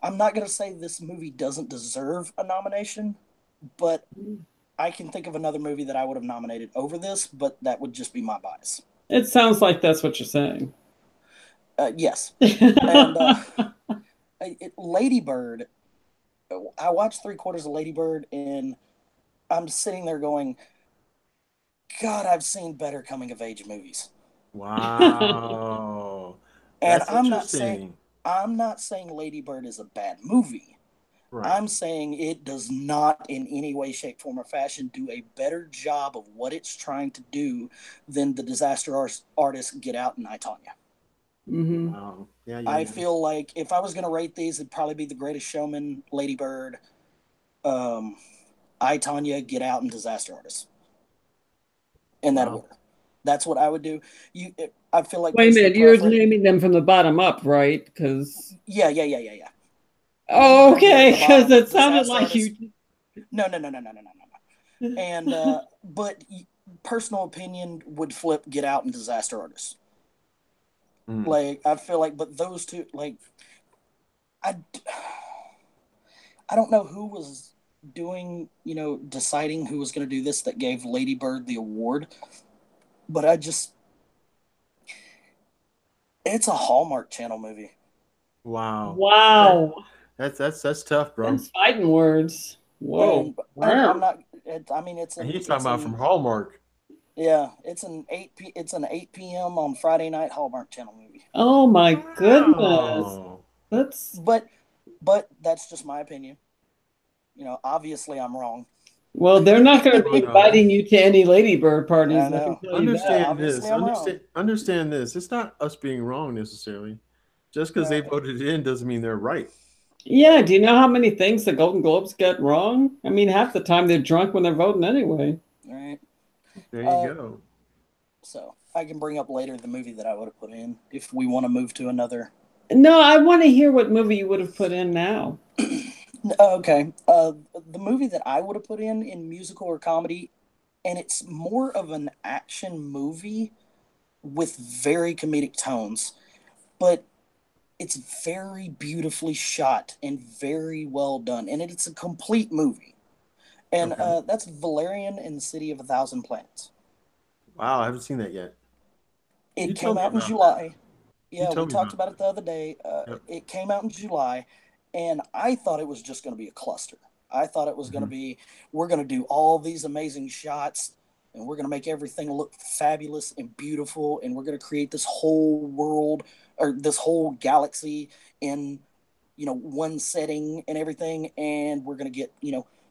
C: I'm not going to say this movie doesn't deserve a nomination, but I can think of another movie that I would have nominated over this, but that would just be my bias.
B: It sounds like that's what you're saying.
C: Yes. And Lady Bird, I watched three quarters of Lady Bird, and I'm sitting there going, God, I've seen better coming of age movies.
A: Wow.
C: And
A: That's interesting.
C: I'm not saying Lady Bird is a bad movie.
A: Right.
C: I'm saying it does not in any way, shape, form, or fashion do a better job of what it's trying to do than the Disaster Artist, Get Out, and I, Tonya.
B: Mm-hmm.
A: Wow. Yeah, yeah,
C: I
A: yeah.
C: feel like if I was going to rate these, it'd probably be The Greatest Showman, Lady Bird, um, I, Tonya, Get Out, and Disaster Artist. In that
A: Wow.
C: order. That's what I would do. I feel like
B: Wait a minute, you're
C: preference.
B: naming them from the bottom up, right? Because
C: Yeah.
B: oh, okay, because it sounded like you.
C: No. And but personal opinion would flip Get Out and Disaster Artist.
A: Mm.
C: Like I feel like, but those two, like I, I don't know who was doing, deciding who was going to do this that gave Lady Bird the award, but it's a Hallmark Channel movie.
A: Wow.
B: Wow.
A: That's tough, bro.
B: Them's fighting words. Whoa.
C: And I'm not. I mean,
A: And he's talking about from Hallmark.
C: Yeah, it's an 8 p.m. on Friday night Hallmark Channel movie.
B: Oh my goodness.
A: Wow.
B: That's
C: But that's just my opinion. You know, obviously I'm wrong.
B: well, they're not going to
A: No,
B: be
A: no.
B: inviting you to any ladybird
C: I
B: parties, I can
C: know.
B: tell you that.
A: Understand
C: Obviously
A: this.
C: I'm wrong.
A: Understand this. It's not us being wrong necessarily. Just because they
C: Right.
A: voted it in doesn't mean they're right.
B: Yeah, do you know how many things the Golden Globes get wrong? I mean, half the time they're drunk when they're voting anyway.
C: Right.
A: There you
C: Uh,
A: go.
C: so I can bring up later the movie that I would have put in if we want to move to another.
B: No, I want to hear what movie you would have put in now.
C: Okay. The movie that I would have put in musical or comedy, and it's more of an action movie with very comedic tones, but it's very beautifully shot and very well done, and it's a complete movie. And
A: Okay.
C: that's Valerian in the City of a Thousand Planets.
A: Wow, I haven't seen that yet. You
C: It came
A: told me
C: out in
A: about that.
C: July.
A: You
C: Yeah, we
A: told me
C: talked
A: about
C: about
A: that.
C: it the other day.
A: Yep.
C: It came out in July, and I thought it was just going to be a cluster. I thought it was going to
A: Hmm.
C: be, we're going to do all these amazing shots, and we're going to make everything look fabulous and beautiful, and we're going to create this whole world or this whole galaxy in, one setting and everything, and we're going to get,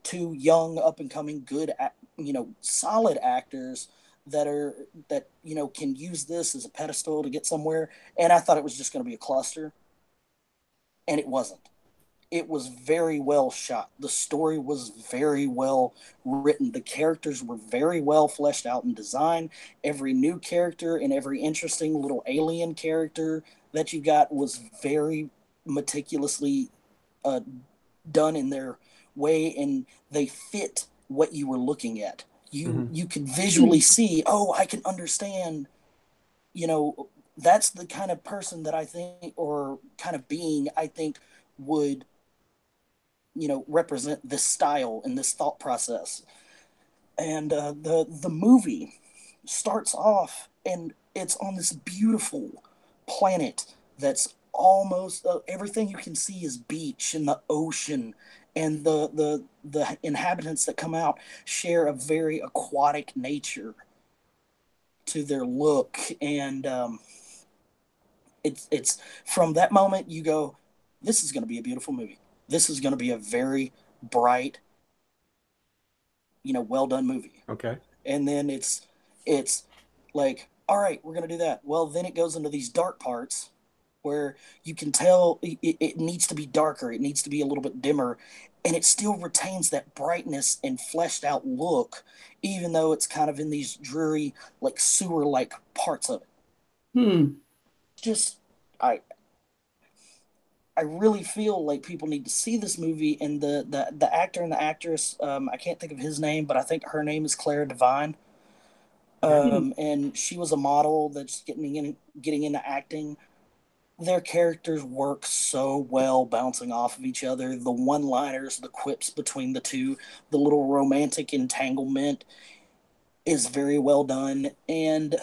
C: two young, up and coming, good, solid actors that can use this as a pedestal to get somewhere. And I thought it was just going to be a cluster, and it wasn't. It was very well shot. The story was very well written. The characters were very well fleshed out and designed. Every new character and every interesting little alien character that you got was very meticulously uh, done in their way, and they fit what you were looking at. You
A: Hmm.
C: you could visually see, oh, I can understand, you know, that's the kind of person that I think, or kind of being I think would, represent this style and this thought process. And the movie starts off, and it's on this beautiful planet that's almost everything you can see is beach and the ocean, and the inhabitants that come out share a very aquatic nature to their look. And it's from that moment you go, this is going to be a beautiful movie. This is going to be a very bright, well done movie.
A: Okay.
C: And then it's like, all right, we're going to do that. Well, then it goes into these dark parts where you can tell it needs to be darker, it needs to be a little bit dimmer, and it still retains that brightness and fleshed out look, even though it's kind of in these dreary, like sewer like parts of it.
B: Hmm.
C: Just I I really feel like people need to see this movie, and the actor and the actress, I can't think of his name, but I think her name is Claire Devine.
A: Okay.
C: And she was a model that's getting into acting. Their characters work so well, bouncing off of each other. The one-liners, the quips between the two, the little romantic entanglement is very well done, and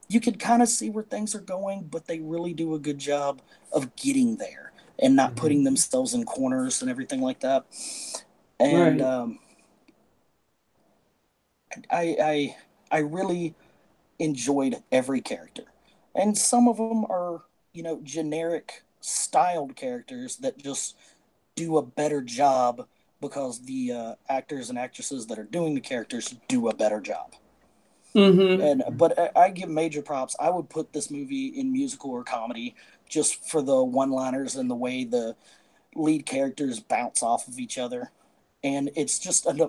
C: you can kind of see where things are going, but they really do a good job of getting there and not
A: Hmm.
C: putting themselves in corners and everything like that. And
B: Right.
C: I I really enjoyed every character, and some of them are, generic styled characters that just do a better job because the actors and actresses that are doing the characters do a better job.
B: Mm-hmm.
C: And but I give major props. I would put this movie in musical or comedy just for the one-liners and the way the lead characters bounce off of each other, and it's just an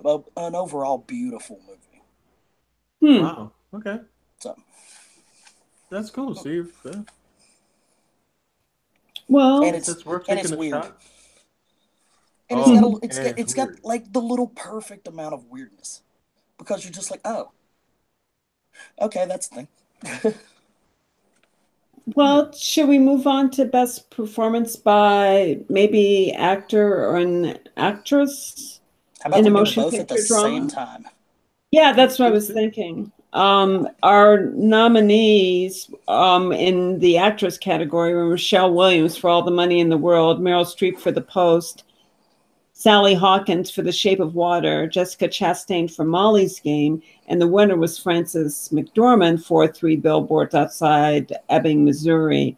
C: overall beautiful movie.
B: Hmm.
A: Wow. Okay.
C: So,
A: That's cool, Steve.
C: and
B: Well,
C: it's
A: It's worth
C: and
A: taking
C: it's
A: a
C: weird,
A: shot.
C: and it's got
A: Oh,
C: a,
A: and it's
C: it's got
A: weird.
C: like the little perfect amount of weirdness, because you're just like, oh, okay, that's the thing.
A: Yeah.
B: well, should we move on to best performance by maybe actor or an actress
C: How about
B: in a
C: we do
B: motion
C: both at the
B: picture
C: same
B: drama?
C: time?
B: Yeah, that's what I
A: Let's
B: was
A: do.
B: thinking.
C: Yeah.
B: Our nominees in the actress category were Michelle Williams for All the Money in the World, Meryl Streep for The Post, Sally Hawkins for The Shape of Water, Jessica Chastain for Molly's Game, and the winner was Frances McDormand for Three Billboards Outside Ebbing, Missouri.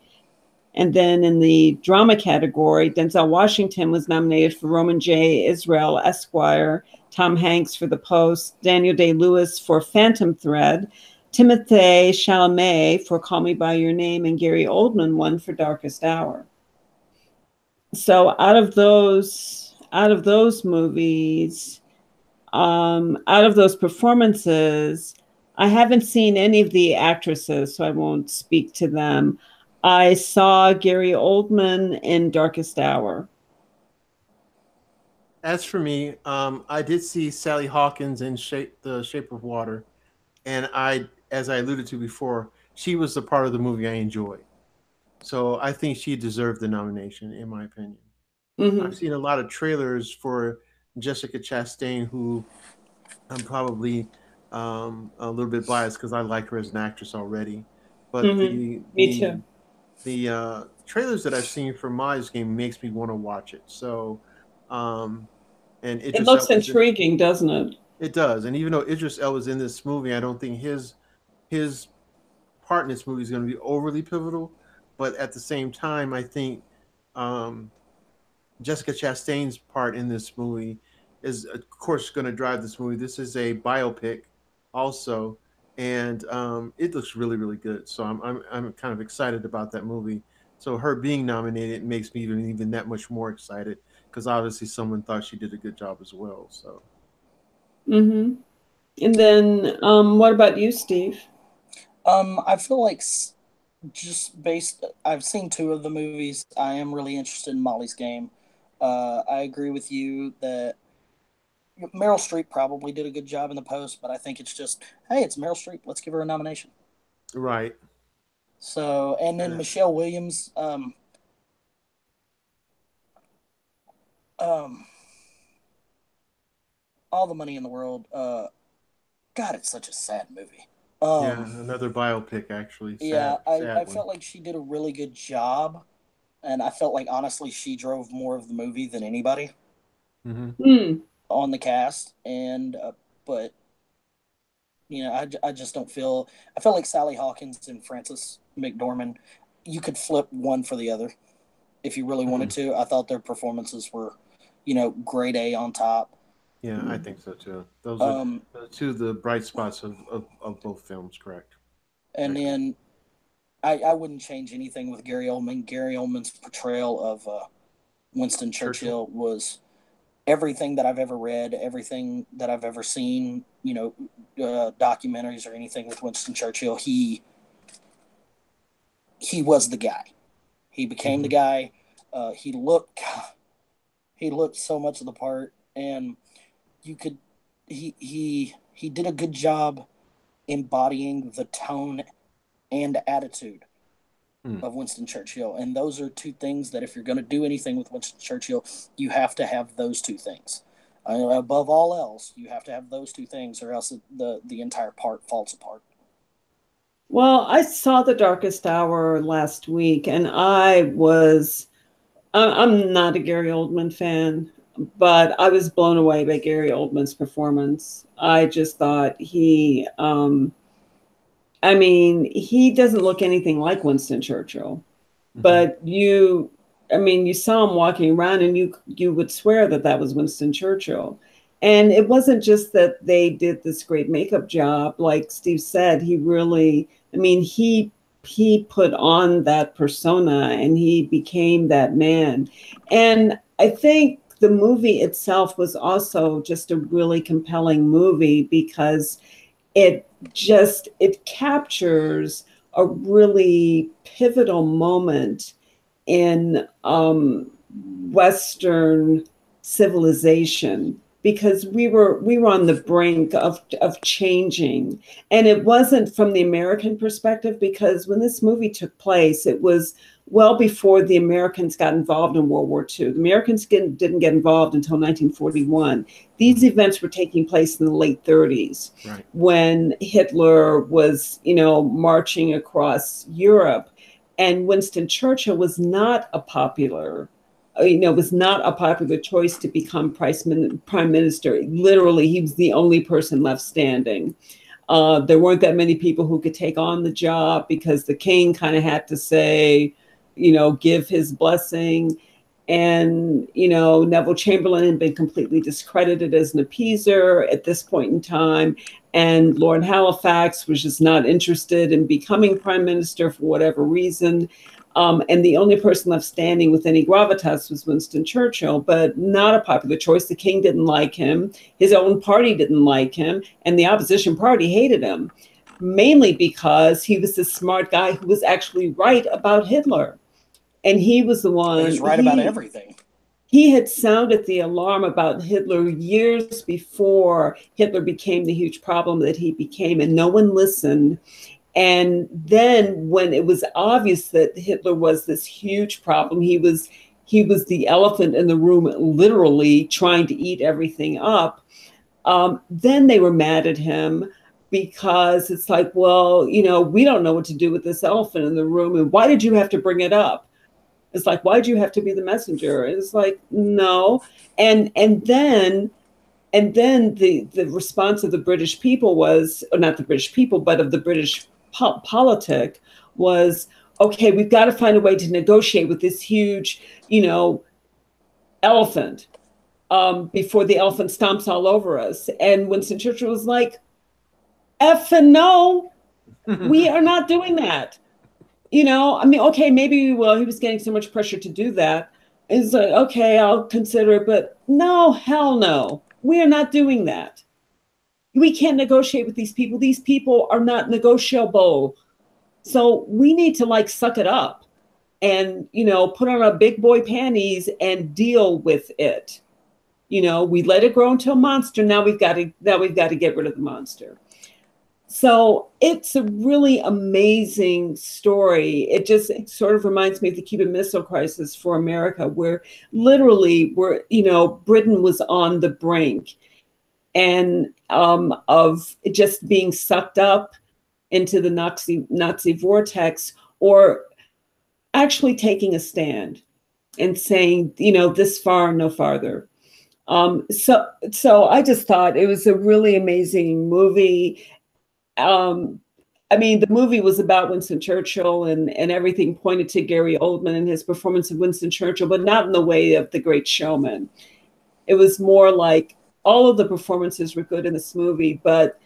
B: And then in the drama category, Denzel Washington was nominated for Roman J. Israel, Esquire, Tom Hanks for The Post, Daniel Day-Lewis for Phantom Thread, Timothée Chalamet for Call Me By Your Name, and Gary Oldman won for Darkest Hour. So out of those movies, out of those performances, I haven't seen any of the actresses, so I won't speak to them. I saw Gary Oldman in Darkest Hour.
A: As for me, I did see Sally Hawkins in The Shape of Water, and as I alluded to before, she was the part of the movie I enjoyed. So I think she deserved the nomination, in my opinion.
B: Mm-hmm.
A: I've seen a lot of trailers for Jessica Chastain, who I'm probably a little bit biased because I like her as an actress already. But
B: Mm-hmm. Me too.
A: The trailers that I've seen for Molly's Game makes me want to watch it. So, and
B: It looks intriguing, doesn't it?
A: It does. And even though Idris Elba is in this movie, I don't think his part in this movie is going to be overly pivotal. But at the same time, I think Jessica Chastain's part in this movie is, of course, going to drive this movie. This is a biopic, also, and it looks really, really good. So I'm kind of excited about that movie. So her being nominated makes me even that much more excited because obviously someone thought she did a good job as well. So.
B: Mm-hmm. And then, what about you, Steve?
C: I feel like I've seen two of the movies. I am really interested in Molly's Game. I agree with you that Meryl Streep probably did a good job in The Post, but I think it's just, hey, it's Meryl Streep. Let's give her a nomination.
A: Right.
C: So, and then Michelle Williams, All the Money in the World. God, it's such a sad movie.
A: Yeah, another biopic, actually.
C: I felt like she did a really good job, and I felt like, honestly, she drove more of the movie than anybody on the cast. And, but, you know, I just don't feel, I felt like Sally Hawkins and Frances McDormand, you could flip one for the other if you really wanted to. I thought their performances were, you know, grade A on top.
A: Yeah, I think so too. Those are two of the bright spots of both films, correct?
C: And then I wouldn't change anything with Gary Oldman. Gary Oldman's portrayal of Winston Churchill was everything that I've ever read, everything that I've ever seen, you know, documentaries or anything with Winston Churchill. He was the guy. He became the guy. He looked so much of the part, and you could he did a good job embodying the tone and attitude of Winston Churchill. And those are two things that if you're going to do anything with Winston Churchill, you have to have those two things. Above all else, you have to have those two things, or else the entire part falls apart.
B: Well, I saw The Darkest Hour last week, and I'm not a Gary Oldman fan, but I was blown away by Gary Oldman's performance. I just thought he doesn't look anything like Winston Churchill, but you saw him walking around and you would swear that was Winston Churchill. And it wasn't just that they did this great makeup job. Like Steve said, he really, he put on that persona and he became that man. And I think the movie itself was also just a really compelling movie because it captures a really pivotal moment in Western civilization, because we were on the brink of changing. And it wasn't from the American perspective, because when this movie took place, it was well before the Americans got involved in World War II. The Americans didn't get involved until 1941. These events were taking place in the late 30s, right, when Hitler was, marching across Europe. And Winston Churchill was not a popular was not a popular choice to become prime minister. Literally, he was the only person left standing. There weren't that many people who could take on the job because the king kind of had to say, give his blessing. And, Neville Chamberlain had been completely discredited as an appeaser at this point in time. And Lord Halifax was just not interested in becoming prime minister for whatever reason. And the only person left standing with any gravitas was Winston Churchill, but not a popular choice. The king didn't like him. His own party didn't like him. And the opposition party hated him, mainly because he was this smart guy who was actually right about Hitler. And he was the one.
C: He's right about everything.
B: He had sounded the alarm about Hitler years before Hitler became the huge problem that he became, and no one listened. And then when it was obvious that Hitler was this huge problem, he was the elephant in the room, literally trying to eat everything up. Then they were mad at him because it's like, well, we don't know what to do with this elephant in the room. And why did you have to bring it up? It's like, why'd you have to be the messenger? It's like, no. And then the response of the British people was, or not the British people, but of the British politic was, okay, we've got to find a way to negotiate with this huge, elephant before the elephant stomps all over us. And Winston Churchill was like, effing no, we are not doing that. Okay, maybe we will. He was getting so much pressure to do that. It's like, okay, I'll consider it, but no, hell no. We are not doing that. We can't negotiate with these people. These people are not negotiable. So we need to suck it up and, put on our big boy panties and deal with it. We let it grow into a monster. Now we've got to get rid of the monster. So it's a really amazing story. It sort of reminds me of the Cuban Missile Crisis for America, where literally Britain was on the brink and of just being sucked up into the Nazi vortex, or actually taking a stand and saying, this far, no farther. So I just thought it was a really amazing movie. The movie was about Winston Churchill, and everything pointed to Gary Oldman and his performance of Winston Churchill, but not in the way of The Great Showman. It was more like all of the performances were good in this movie, but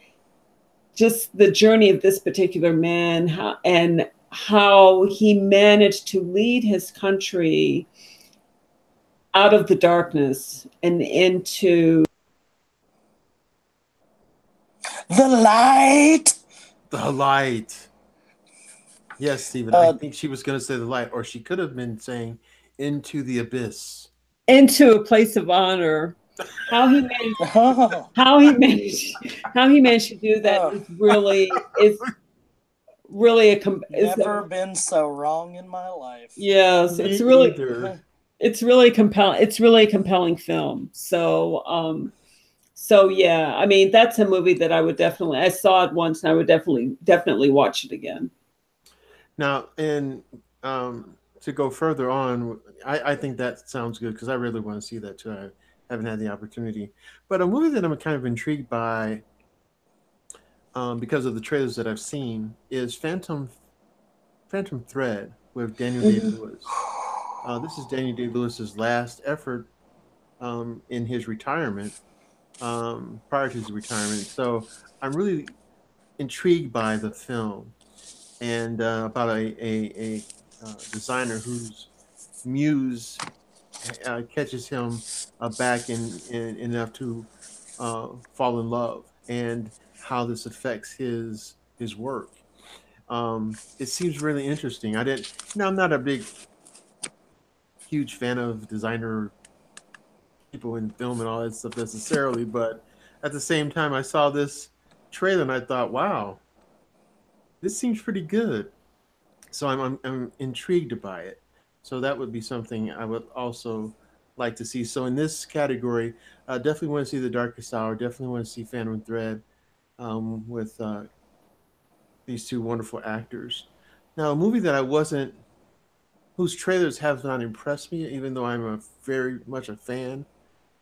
B: just the journey of this particular man and how he managed to lead his country out of the darkness and into
C: the light.
A: The light. Yes, Stephen. I think she was going to say the light, or she could have been saying into the abyss.
B: Into a place of honor. How he managed to do that is really
C: never been so wrong in my life.
B: Yes, it's really compelling. It's really a compelling film. So yeah, that's a movie that I saw it once, and I would definitely watch it again.
A: Now, and to go further on, I think that sounds good because I really want to see that too. I haven't had the opportunity, but a movie that I'm kind of intrigued by because of the trailers that I've seen is Phantom Thread with Daniel Day-Lewis. This is Daniel Day-Lewis's last effort in his retirement, prior to his retirement. So I'm really intrigued by the film and about a designer whose muse catches him back in enough to fall in love, and how this affects his work. It seems really interesting. I'm not a huge fan of designer people in film and all that stuff necessarily, but at the same time, I saw this trailer and I thought, wow, this seems pretty good. So I'm intrigued by it. So that would be something I would also like to see. So in this category, definitely want to see The Darkest Hour. Definitely want to see Phantom Thread with these two wonderful actors. Now, a movie that I wasn't whose trailers have not impressed me, even though I'm a very much a fan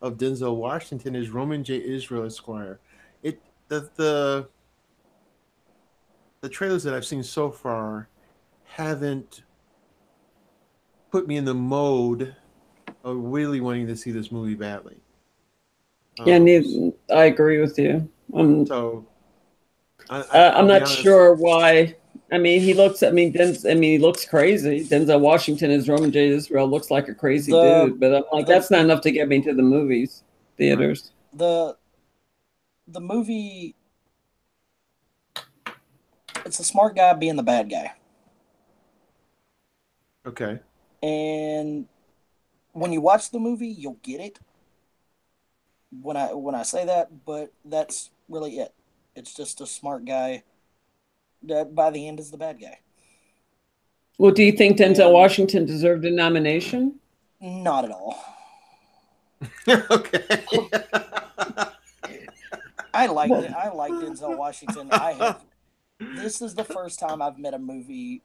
A: of Denzel Washington, is Roman J. Israel Esquire. It the the the trailers that I've seen so far haven't put me in the mode of really wanting to see this movie badly.
B: Yeah,
A: Um,
B: I agree with you.
A: so
B: I'm
A: I'll be
B: not
A: honest.
B: sure why. I mean, he looks. he looks crazy. Denzel Washington as Roman J. Israel looks like a crazy
C: The
B: dude. But I'm like,
C: the
B: that's not enough to get me to the movies
A: Right.
B: theaters.
C: the the movie, it's a smart guy being the bad guy.
A: Okay.
C: And when you watch the movie, you'll get it when I say that, but that's really it. It's just a smart guy that by the end is the bad guy.
B: Well, do you think Denzel
C: And
B: Washington deserved a nomination?
C: not at all.
A: Okay.
C: I like Denzel Washington. I have This is the first time I've met a movie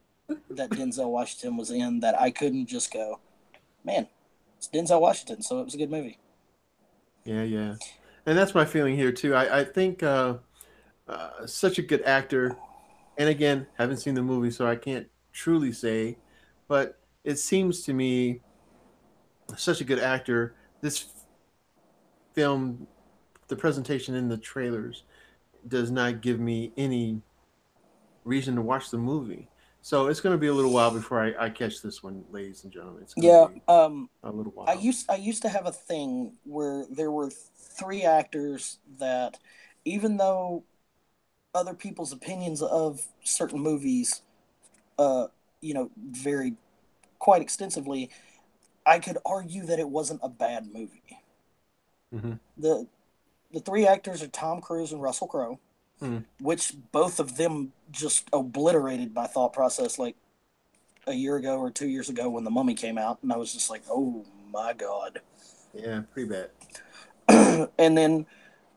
C: that Denzel Washington was in that I couldn't just go, man, it's Denzel Washington, so it was a good movie.
A: Yeah, yeah, and that's my feeling here too. I think such a good actor, and again, haven't seen the movie, so I can't truly say, but it seems to me such a good actor. This film, the presentation in the trailers, does not give me any reason to watch the movie. So it's going to be a little while before I catch this one, ladies and gentlemen. It's going to
C: Yeah,
A: be a little while.
C: I used to have a thing where there were three actors that, even though other people's opinions of certain movies, uh, varied quite extensively, I could argue that it wasn't a bad movie.
A: Mm-hmm.
C: the The three actors are Tom Cruise and Russell Crowe,
A: Mm.
C: which both of them just obliterated my thought process like a year ago or 2 years ago when The Mummy came out, and I was just like, oh my god.
A: Yeah, pretty bad.
C: And then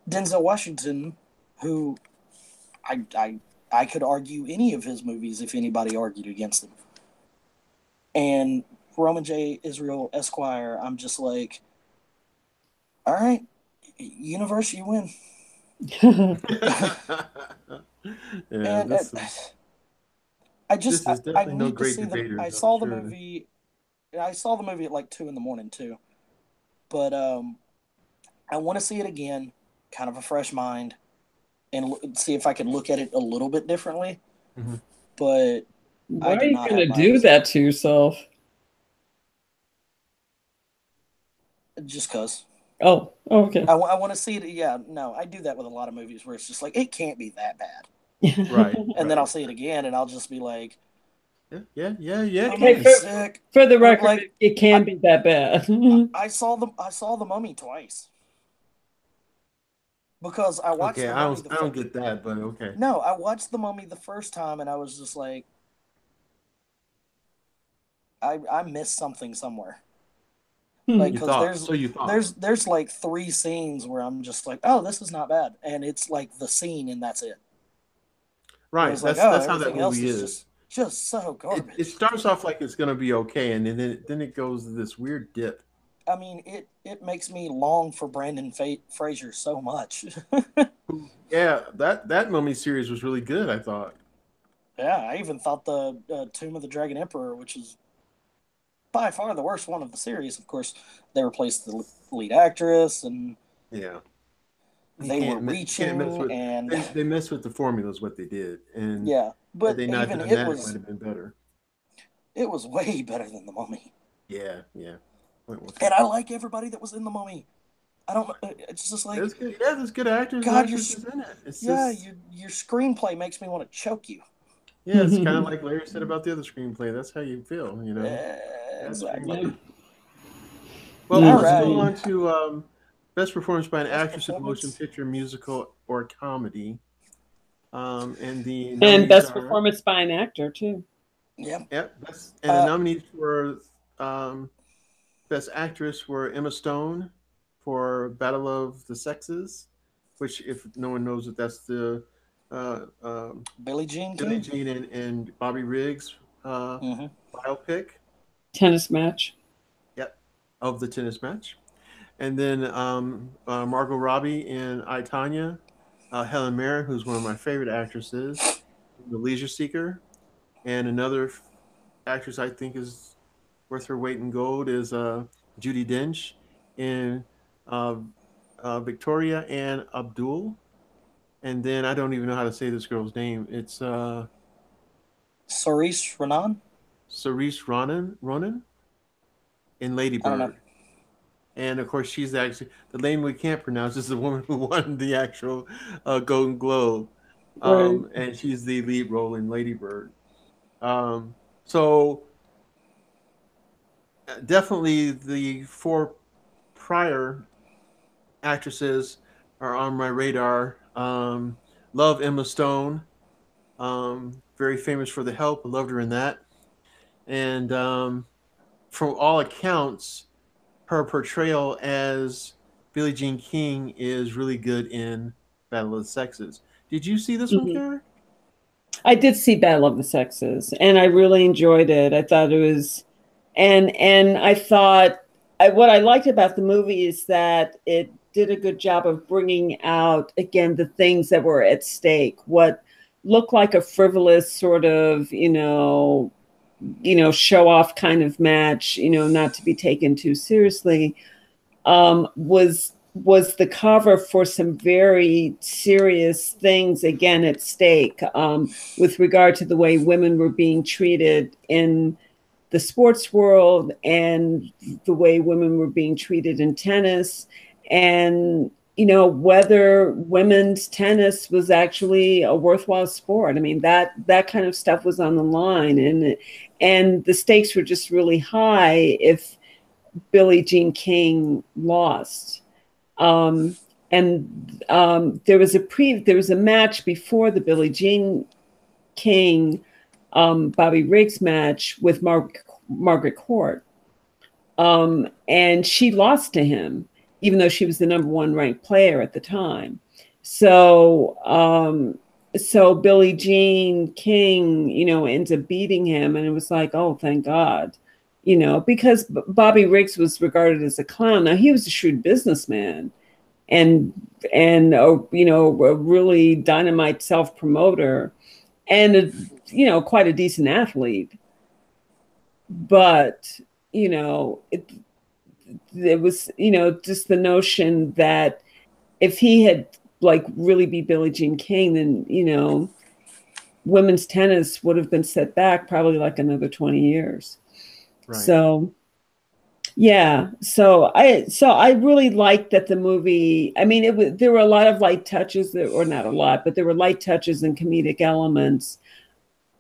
C: Denzel Washington, who I, I I could argue any of his movies if anybody argued against him, and Roman J. Israel Esquire, I'm just like, all right, universe, you win.
A: Yeah,
C: And
A: this is
C: I
A: definitely no
C: need to
A: great
C: see the.
A: debaters,
C: I
A: I'm
C: saw the
A: sure.
C: movie. I saw the movie at like 2 in the morning too, but I want to see it again, kind of a fresh mind, and see if I can look at it a little bit differently.
A: Hmm.
C: But
B: Why
C: I
B: are
C: do
B: you
C: not
B: going
C: have
B: to
C: my
B: do
C: hopes up.
B: that to yourself?
C: Just cause
B: Oh, okay.
C: I want to see it. Yeah, no, I do that with a lot of movies where it's just like it can't be that bad,
A: Right,
C: and then
A: right.
C: I'll see it again and I'll just be like,
A: Yeah, yeah, yeah, yeah. It
C: I'm gonna
A: can
B: Hey,
C: be
A: be.
C: sick.
B: for the
C: Or
B: record,
C: like
B: it
C: I
B: can be that bad.
C: I saw the Mummy twice because I watched
A: Okay,
C: the Mummy
A: I don't get that, but okay.
C: no, I watched the Mummy the first time and I was just like, I missed something somewhere. Like,
A: You
C: cause
A: thought, so you thought.
C: there's like three scenes where I'm just like, oh, this is not bad, and it's like the scene and that's it.
A: Right.
C: Whereas like, oh,
A: That's how that
C: everything else
A: movie
C: is
A: is.
C: just so
A: It
C: garbage.
A: starts off like it's gonna be okay, and then it goes to this weird dip.
C: I mean, it makes me long for Brandon Fraser so much.
A: Yeah, that Mummy series was really good. I thought.
C: Yeah, I even thought the Tomb of the Dragon Emperor, which is by far the worst one of the series. Of course, they replaced the lead actress, and
A: Yeah,
C: they were
A: you can't mess
C: reaching,
A: with
C: and
A: they mess with the formulas what they did, and
C: yeah.
A: had
C: But
A: they not
C: even
A: done that, it might have been better.
C: it was way better than the Mummy.
A: Yeah, yeah. Point well
C: And
A: taken.
C: I like everybody that was in the Mummy. I don't know. It's just like,
A: There's good. Yeah, there's good actors and
C: God,
A: actresses in it. It's
C: yeah,
A: just
C: your screenplay makes me want to choke you.
A: yeah, it's kind of like Larry said about the other screenplay. That's how you feel, Bad
C: Exactly.
A: screenplay. Well,
C: All
A: let's go
C: right.
A: on to best performance by an
C: Best
A: actress in motion
C: performance.
A: picture, musical, or comedy. And the
B: And
A: nominees
B: best
A: are
B: performance by an actor too.
C: Yep.
A: yep, and the
C: Uh,
A: nominees for um, best actress were Emma Stone for Battle of the Sexes, which if no one knows it, that's the uh, um,
C: Billie Jean
A: Billie
C: too.
A: Jean and Bobby Riggs uh,
C: Hmm.
A: biopic.
B: Tennis match.
A: Yep, of the tennis match. And then Margot Robbie in I, Tonya. Helen Mirren, who's one of my favorite actresses, in The Leisure Seeker. And another actress I think is worth her weight in gold is Judi Dench in uh, Victoria and Abdul. And then I don't even know how to say this girl's name. It's
C: Cerise Ronan.
A: Cerise Ronan in Lady
C: I don't know.
A: Bird. And of course, she's actually the name we can't pronounce is the woman who won the actual Golden Globe,
B: Right.
A: and she's the lead role in Lady Bird. Um, so definitely the four prior actresses are on my radar. Love Emma Stone, very famous for The Help. I loved her in that, and from all accounts, her portrayal as Billie Jean King is really good in Battle of the Sexes. Did you see this one,
B: Mhm.
A: Karen?
B: I did see Battle of the Sexes, and I really enjoyed it. I thought it was, and I thought what I liked about the movie is that it did a good job of bringing out again the things that were at stake. What looked like a frivolous sort of, show off kind of match, not to be taken too seriously, was the cover for some very serious things again at stake, with regard to the way women were being treated in the sports world and the way women were being treated in tennis, and whether women's tennis was actually a worthwhile sport. I mean, that kind of stuff was on the line, and the stakes were just really high if Billie Jean King lost. Um, and there was a match before the Billie Jean King Bobby Riggs match with Margaret Court, and she lost to him, even though she was the number one ranked player at the time. So so Billie Jean King, ends up beating him, and it was like, oh, thank God, because Bobby Riggs was regarded as a clown. Now he was a shrewd businessman, and a really dynamite self promoter, and quite a decent athlete, but it was just the notion that if he had like really be Billie Jean King, then women's tennis would have been set back probably like another 20 years.
A: Right.
B: So yeah, so I really liked that the movie. I mean, there were a lot of light touches, or not a lot, but there were light touches and comedic elements.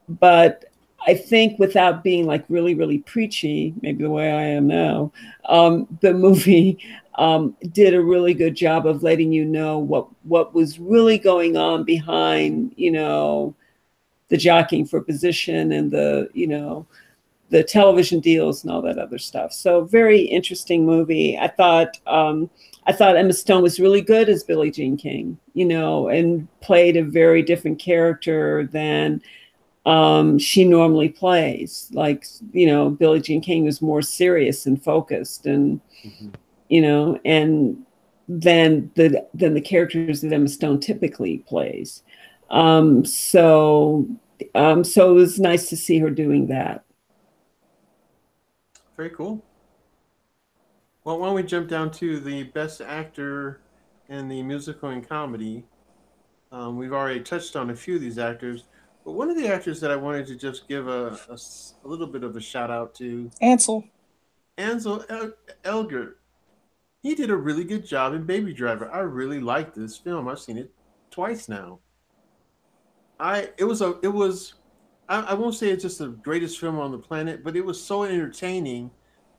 B: But I think without being like really, really preachy, maybe the way I am now, the movie did a really good job of letting you know what was really going on behind, the jockeying for position and the television deals and all that other stuff. So very interesting movie. I thought Emma Stone was really good as Billie Jean King, and played a very different character than she normally plays. Like, Billie Jean King was more serious and focused, and and than the characters that Emma Stone typically plays. So it was nice to see her doing that.
A: Very cool. Well, why don't we jump down to the best actor in the musical and comedy? We've already touched on a few of these actors, but one of the actors that I wanted to just give a little bit of a shout out to,
C: Ansel.
A: Ansel Elgort. He did a really good job in Baby Driver. I really like this film. I've seen it twice now. I won't say it's just the greatest film on the planet, but it was so entertaining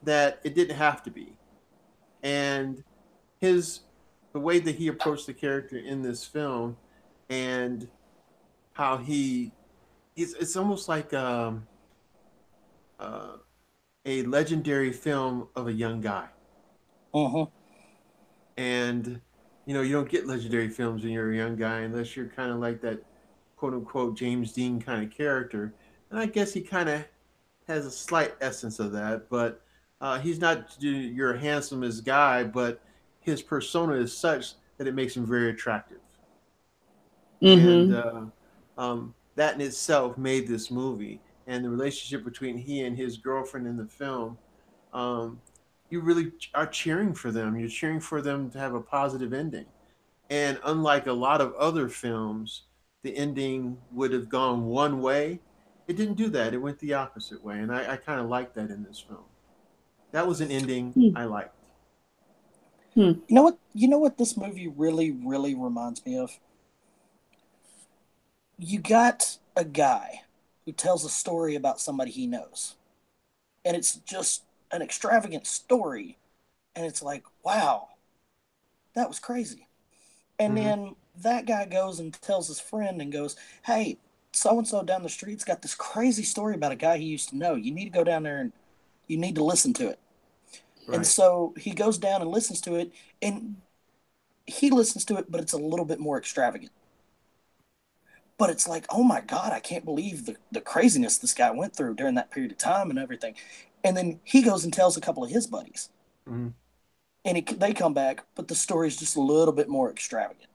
A: that it didn't have to be. And his the way that he approached the character in this film, and how it's almost like uh, a legendary film of a young guy.
C: Uh-huh.
A: And you don't get legendary films when you're a young guy unless you're kind of like that quote unquote James Dean kind of character. And I guess he kind of has a slight essence of that, but he's not your handsomest guy, but his persona is such that it makes him very attractive, and
B: Mm-hmm.
A: that in itself made this movie. And the relationship between he and his girlfriend in the film, um, you really are cheering for them. You're cheering for them to have a positive ending. And unlike a lot of other films, the ending would have gone one way. It didn't do that. It went the opposite way. And I kind of liked that in this film. That was an ending I liked.
B: Hmm.
C: You know what this movie really, really reminds me of? You got a guy who tells a story about somebody he knows. And it's just an extravagant story. And it's like, wow, that was crazy. And
A: Mm-hmm.
C: then that guy goes and tells his friend and goes, hey, so and so down the street's got this crazy story about a guy he used to know. You need to go down there and you need to listen to it. And
A: Right.
C: so he goes down and listens to it, and he listens to it, but it's a little bit more extravagant. But it's like, oh my God, I can't believe the craziness this guy went through during that period of time and everything. And then he goes and tells a couple of his buddies,
A: Mm-hmm.
C: and they come back, but the story's just a little bit more extravagant.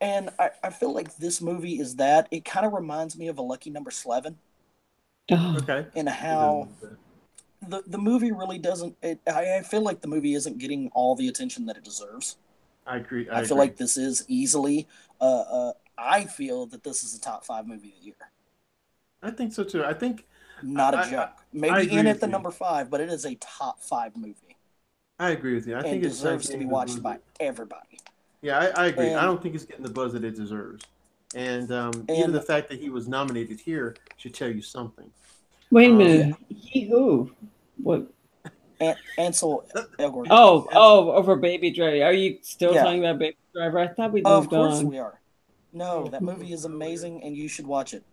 C: And I feel like this movie is that. It kind of reminds me of a Lucky Number 11
B: Oh.
A: Okay.
C: and
A: It does a
C: how
A: little bit.
C: the movie really doesn't. I feel like the movie isn't getting all the attention that it deserves.
A: I agree. I
C: I feel
A: agree.
C: like this is easily. I feel that this is a top five movie of the year.
A: I think so too. I think
C: Not a
A: I,
C: joke.
A: I
C: Maybe in
A: agree
C: at
A: with
C: the
A: you.
C: number five, but it is a top five movie
A: I agree with you. I
C: and
A: think it's not
C: deserves to be
A: getting the
C: watched
A: buzz.
C: by everybody.
A: Yeah, I agree. I
C: And
A: don't think it's getting the buzz that it deserves. And even
C: and
A: the fact that he was nominated here should tell you something.
B: Wait a
C: yeah,
B: minute. He who? What?
C: Ansel Elgort.
B: Oh,
A: That's
B: oh, over Baby Driver. Are you still
C: Yeah,
B: talking about Baby Driver? I thought we'd
C: of
B: moved
C: course
B: on.
C: we are. No,
A: oh,
C: that
A: oh,
C: movie is
A: earlier.
C: amazing, and you should watch it.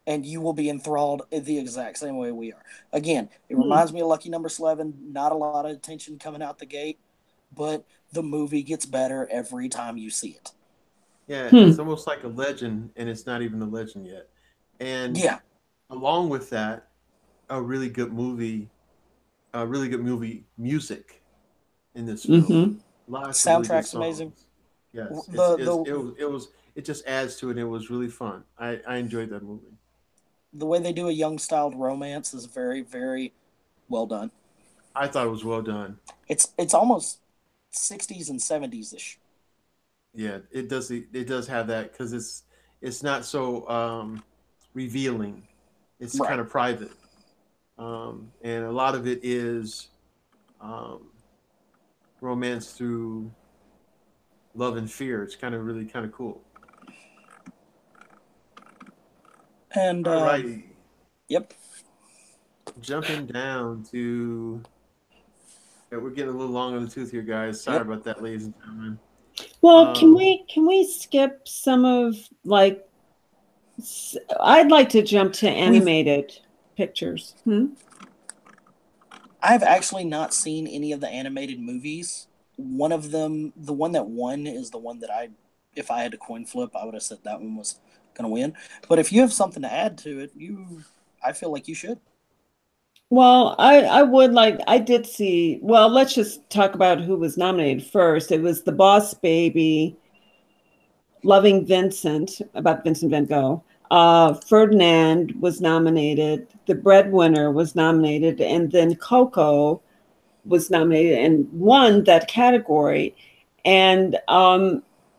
C: And you will be enthralled the exact same way we are. Again, it
B: Hmm.
C: reminds me of Lucky Number 11. Not a lot of attention coming out the gate, but the movie gets better every time you see it.
A: Yeah, it's
B: Hmm.
A: almost like a legend, and it's not even a legend yet. And
C: Yeah,
A: along with that, a really good movie, a really good movie music in this film.
B: Mm-hmm.
A: Lots of really good
C: soundtrack's amazing.
A: songs. Yes,
C: The
A: it just adds to it. And it was really fun. I enjoyed that movie.
C: the way they do a young styled romance is very very well done.
A: I thought it was well done.
C: It's almost 60s and 70s ish.
A: Yeah, it does have that because it's not so revealing. It's kind
C: Right.
A: of private, and a lot of it is um, romance through love and fear. It's kind of really kind of cool.
C: And
A: All righty,
C: yep,
A: jumping down to yeah, we're getting a little long on the tooth here, guys. Sorry
C: yep.
A: about that, ladies and gentlemen.
B: Well,
A: Um,
B: can we skip some of like? I'd like to jump to
C: We've
B: animated pictures. Hmm?
C: I've actually not seen any of the animated movies. One of them, the one that won, is the one that if I had to coin flip, I would have said that one was going to win. But if you have something to add to it, I feel like you should.
B: Well, I would like I did see. Well, let's just talk about who was nominated first. It was The Boss Baby, Loving Vincent, about Vincent Van Gogh. Ferdinand was nominated. The Breadwinner was nominated, and then Coco was nominated and won that category. And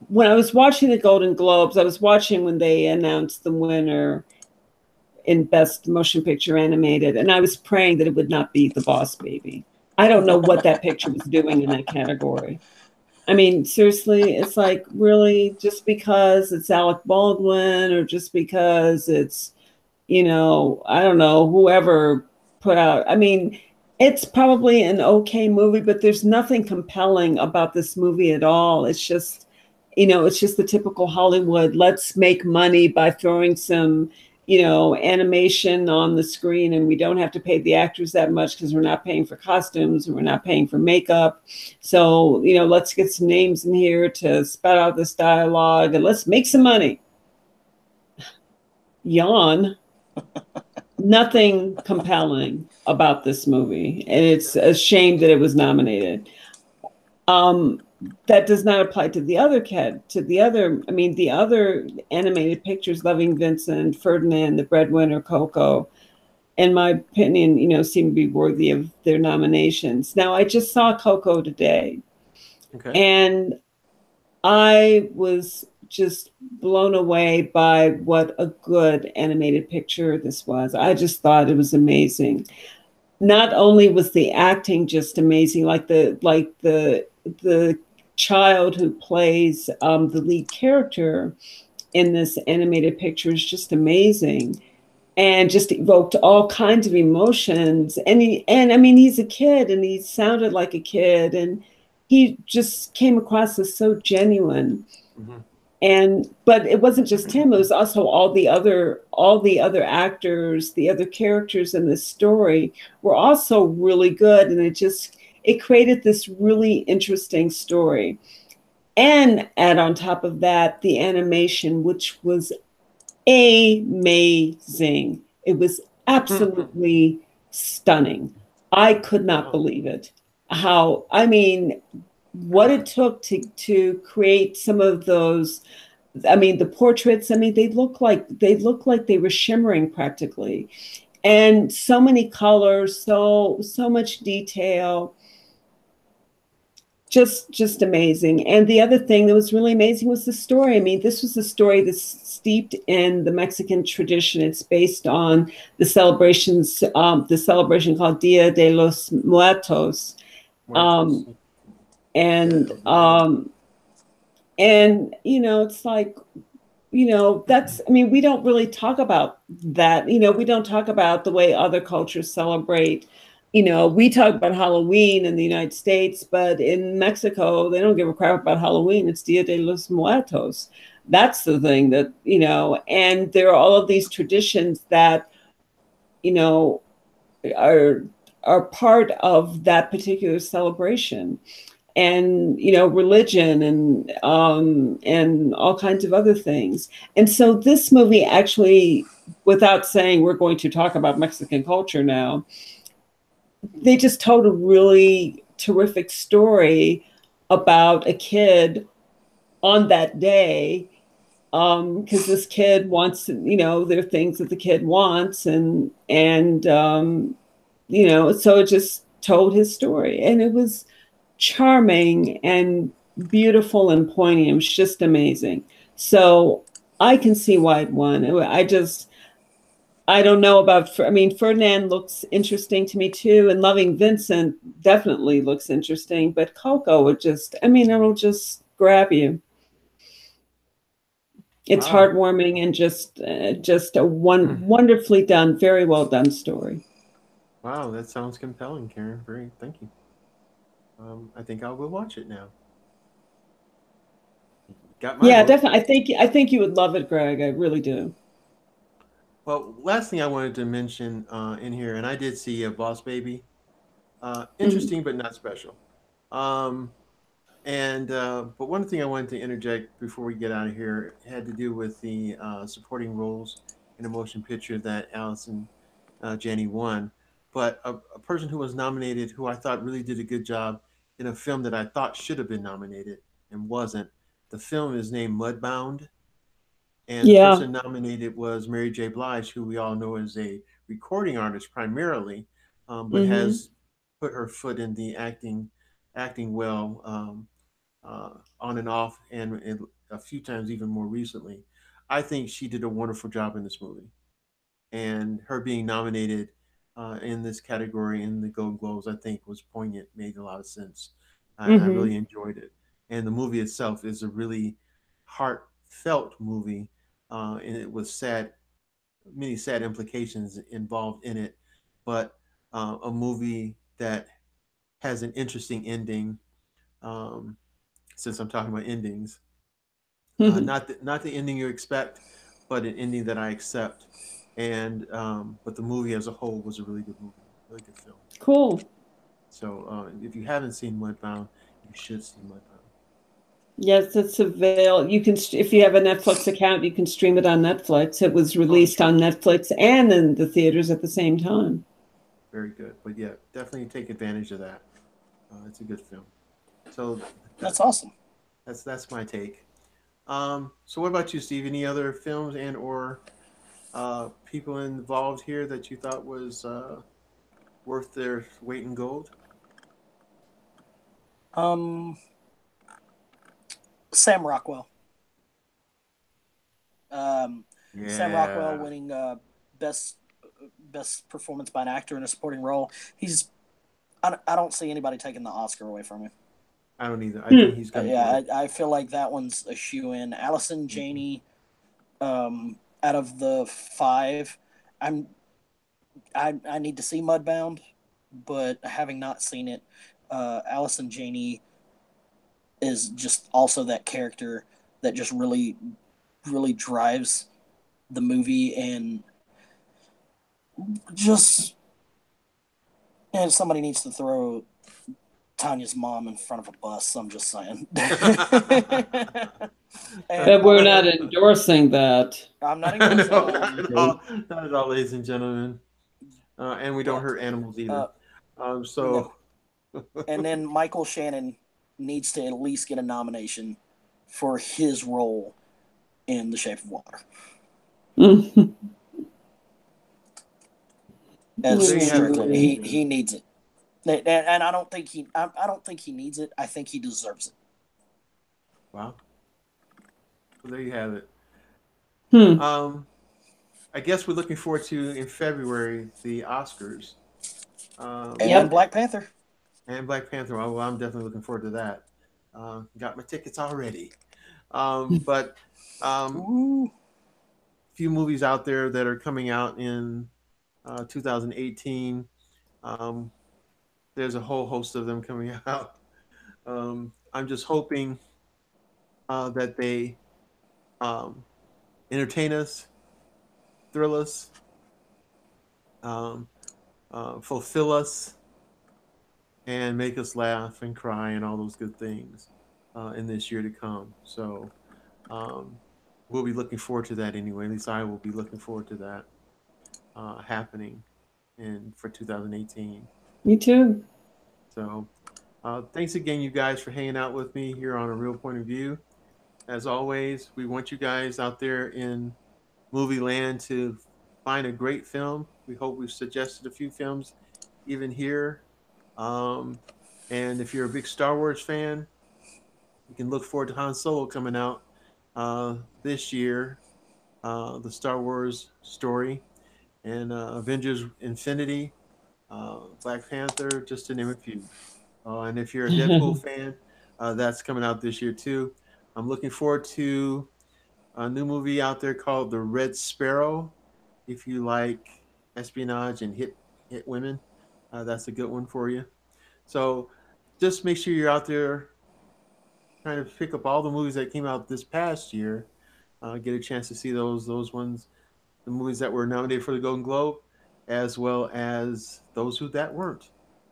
B: when I was watching the Golden Globes, I was watching when they announced the winner in Best Motion Picture Animated, and I was praying that it would not be The Boss Baby. I don't know what that picture was doing in that category. I mean, seriously, it's like really just because it's Alec Baldwin or just because it's, I don't know, whoever put out. I mean, it's probably an okay movie, but there's nothing compelling about this movie at all. It's just, it's just the typical Hollywood, let's make money by throwing some, animation on the screen, and we don't have to pay the actors that much because we're not paying for costumes and we're not paying for makeup. So, let's get some names in here to spout out this dialogue and let's make some money. Yawn. nothing compelling about this movie, and it's a shame that it was nominated. Um, that does not apply to the other I mean, the other animated pictures, Loving Vincent, Ferdinand, The Breadwinner, Coco, in my opinion, seem to be worthy of their nominations. Now, I just saw Coco today,
A: Okay.
B: and I was just blown away by what a good animated picture this was. I just thought it was amazing. Not only was the acting just amazing, like the child who plays the lead character in this animated picture is just amazing and just evoked all kinds of emotions. And I mean, he's a kid and he sounded like a kid and he just came across as so genuine.
A: Mm-hmm.
B: And but it wasn't just him, it was also all the other actors, the other characters in this story were also really good. And it created this really interesting story. And add on top of that the animation, which was amazing. It was absolutely stunning. I could not
A: Wow.
B: believe it. How, I mean, what it took to create some of those. I mean, the portraits, I mean, they look like they were shimmering practically. And so many colors, so much detail, just amazing. And the other thing that was really amazing was the story. I mean, this was a story that's steeped in the Mexican tradition. It's based on the celebration called Dia de los Muertos.
A: Muertos.
B: um, and it's like, that's, I mean, we don't really talk about that. We don't talk about the way other cultures celebrate. We talk about Halloween in the United States, but in Mexico, they don't give a crap about Halloween. It's Dia de los Muertos. That's the thing that, and there are all of these traditions that, you know, are are part of that particular celebration, and religion, and all kinds of other things. And so this movie actually, without saying we're going to talk about Mexican culture now, they just told a really terrific story about a kid on that day, because this kid wants, there are things that the kid wants, and so it just told his story, and it was charming and beautiful and poignant. It was just amazing. So I can see why it won. I don't know about, I mean, Ferdinand looks interesting to me too. And Loving Vincent definitely looks interesting, but Coco would just, I mean, it'll just grab you. It's
A: Wow.
B: heartwarming and just a wonderfully done, very well done story.
A: Wow, that sounds compelling, Karen. Very, thank you. I think I'll go watch it now. Got my
B: Yeah,
A: vote.
B: definitely. I think you would love it, Greg. I really do.
A: Well, last thing I wanted to mention in here, and I did see a Boss Baby.
B: Mhm.
A: Interesting, but not special. Um, and but one thing I wanted to interject before we get out of here had to do with the supporting roles in a motion picture that Allison Janney won. But a person who was nominated, who I thought really did a good job in a film that I thought should have been nominated and wasn't. The film is named Mudbound, and the
B: Yeah.
A: person nominated was Mary J. Blige, who we all know as a recording artist primarily, but
B: Hmm.
A: has put her foot in the acting well, on and off, and a few times even more recently. I think she did a wonderful job in this movie, and her being nominated in this category in the Golden Globes, I think, was poignant, made a lot of sense. I
B: Hmm.
A: really enjoyed it, and the movie itself is a really heartfelt movie, and it was sad, many sad implications involved in it, but a movie that has an interesting ending. Um, since I'm talking about endings, not the ending you expect, but an ending that I accept. And but the movie as a whole was a really good movie, really good film.
B: Cool.
A: So if you haven't seen Mudbound, you should see Mudbound.
B: Yes, it's available. You can, if you have a Netflix account, you can stream it on Netflix. It was released on Netflix and in the theaters at the same time.
A: Very good. But yeah, definitely take advantage of that. It's a good film. So
C: That's awesome.
A: That's my take. So what about you, Steve? Any other films and or people involved here that you thought was worth their weight in gold?
C: Um, Sam Rockwell. Sam Rockwell
A: Yeah,
C: winning best best performance by an actor in a supporting role. I don't see anybody taking the Oscar away from him.
A: I don't either. I think he's going to get
C: Yeah,
A: it.
C: I feel like that one's a shoe in. Allison Janney, out of the five, I'm I need to see Mudbound, but having not seen it, Allison Janney is just also that character that just really drives the movie and just and somebody needs to throw Tanya's mom in front of a bus. I'm just saying. And
B: But we're not endorsing that.
C: I'm not endorsing
A: No,
C: that.
A: not at all. Not at all, ladies and gentlemen. And we don't
C: But
A: hurt animals either.
C: uh, no.
A: So
C: And then Michael Shannon needs to at least get a nomination for his role in The Shape of Water. As
A: there you have it,
C: Strickland,
A: ladies and
C: he
A: gentlemen.
C: needs it, and I don't think he needs it. I think he deserves it.
A: Wow. Well, there you have it.
B: Hmm.
A: I guess we're looking forward to in February the Oscars.
C: And Black Panther.
A: And Black Panther. Well, I'm definitely looking forward to that. Got my tickets already. But
C: Ooh.
A: few movies out there that are coming out in 2018. Um, there's a whole host of them coming out. I'm just hoping that they um, entertain us, thrill us, um, fulfill us, and make us laugh and cry and all those good things in this year to come. So um, we'll be looking forward to that anyway. At least I will be looking forward to that happening in for 2018.
B: Me too.
A: So thanks again, you guys, for hanging out with me here on A Real Point of View. As always, we want you guys out there in movie land to find a great film. We hope we've suggested a few films even here. Um, and if you're a big Star Wars fan, you can look forward to Han Solo coming out this year, the Star Wars story, and Avengers Infinity, Black Panther, just to name a few. And if you're a Deadpool fan, that's coming out this year too. I'm looking forward to a new movie out there called The Red Sparrow. If you like espionage and hit women, that's a good one for you. So just make sure you're out there trying to pick up all the movies that came out this past year. Get a chance to see those ones, the movies that were nominated for the Golden Globe, as well as those who that weren't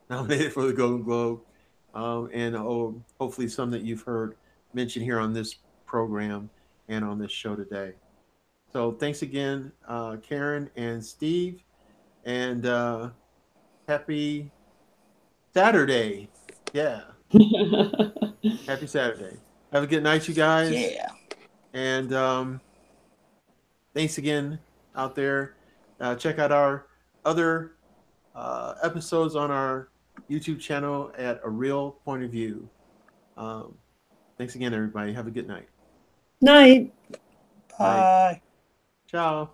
A: nominated for the Golden Globe, and hopefully some that you've heard mentioned here on this program and on this show today. So thanks again, Karen and Steve, and happy Saturday. Yeah, happy Saturday. Have a good night, you guys,
C: Yeah.
A: and thanks again out there. Check out our other episodes on our YouTube channel at A Real Point of View. Um, thanks again, everybody. Have a good night.
B: Night.
C: Bye.
A: Ciao.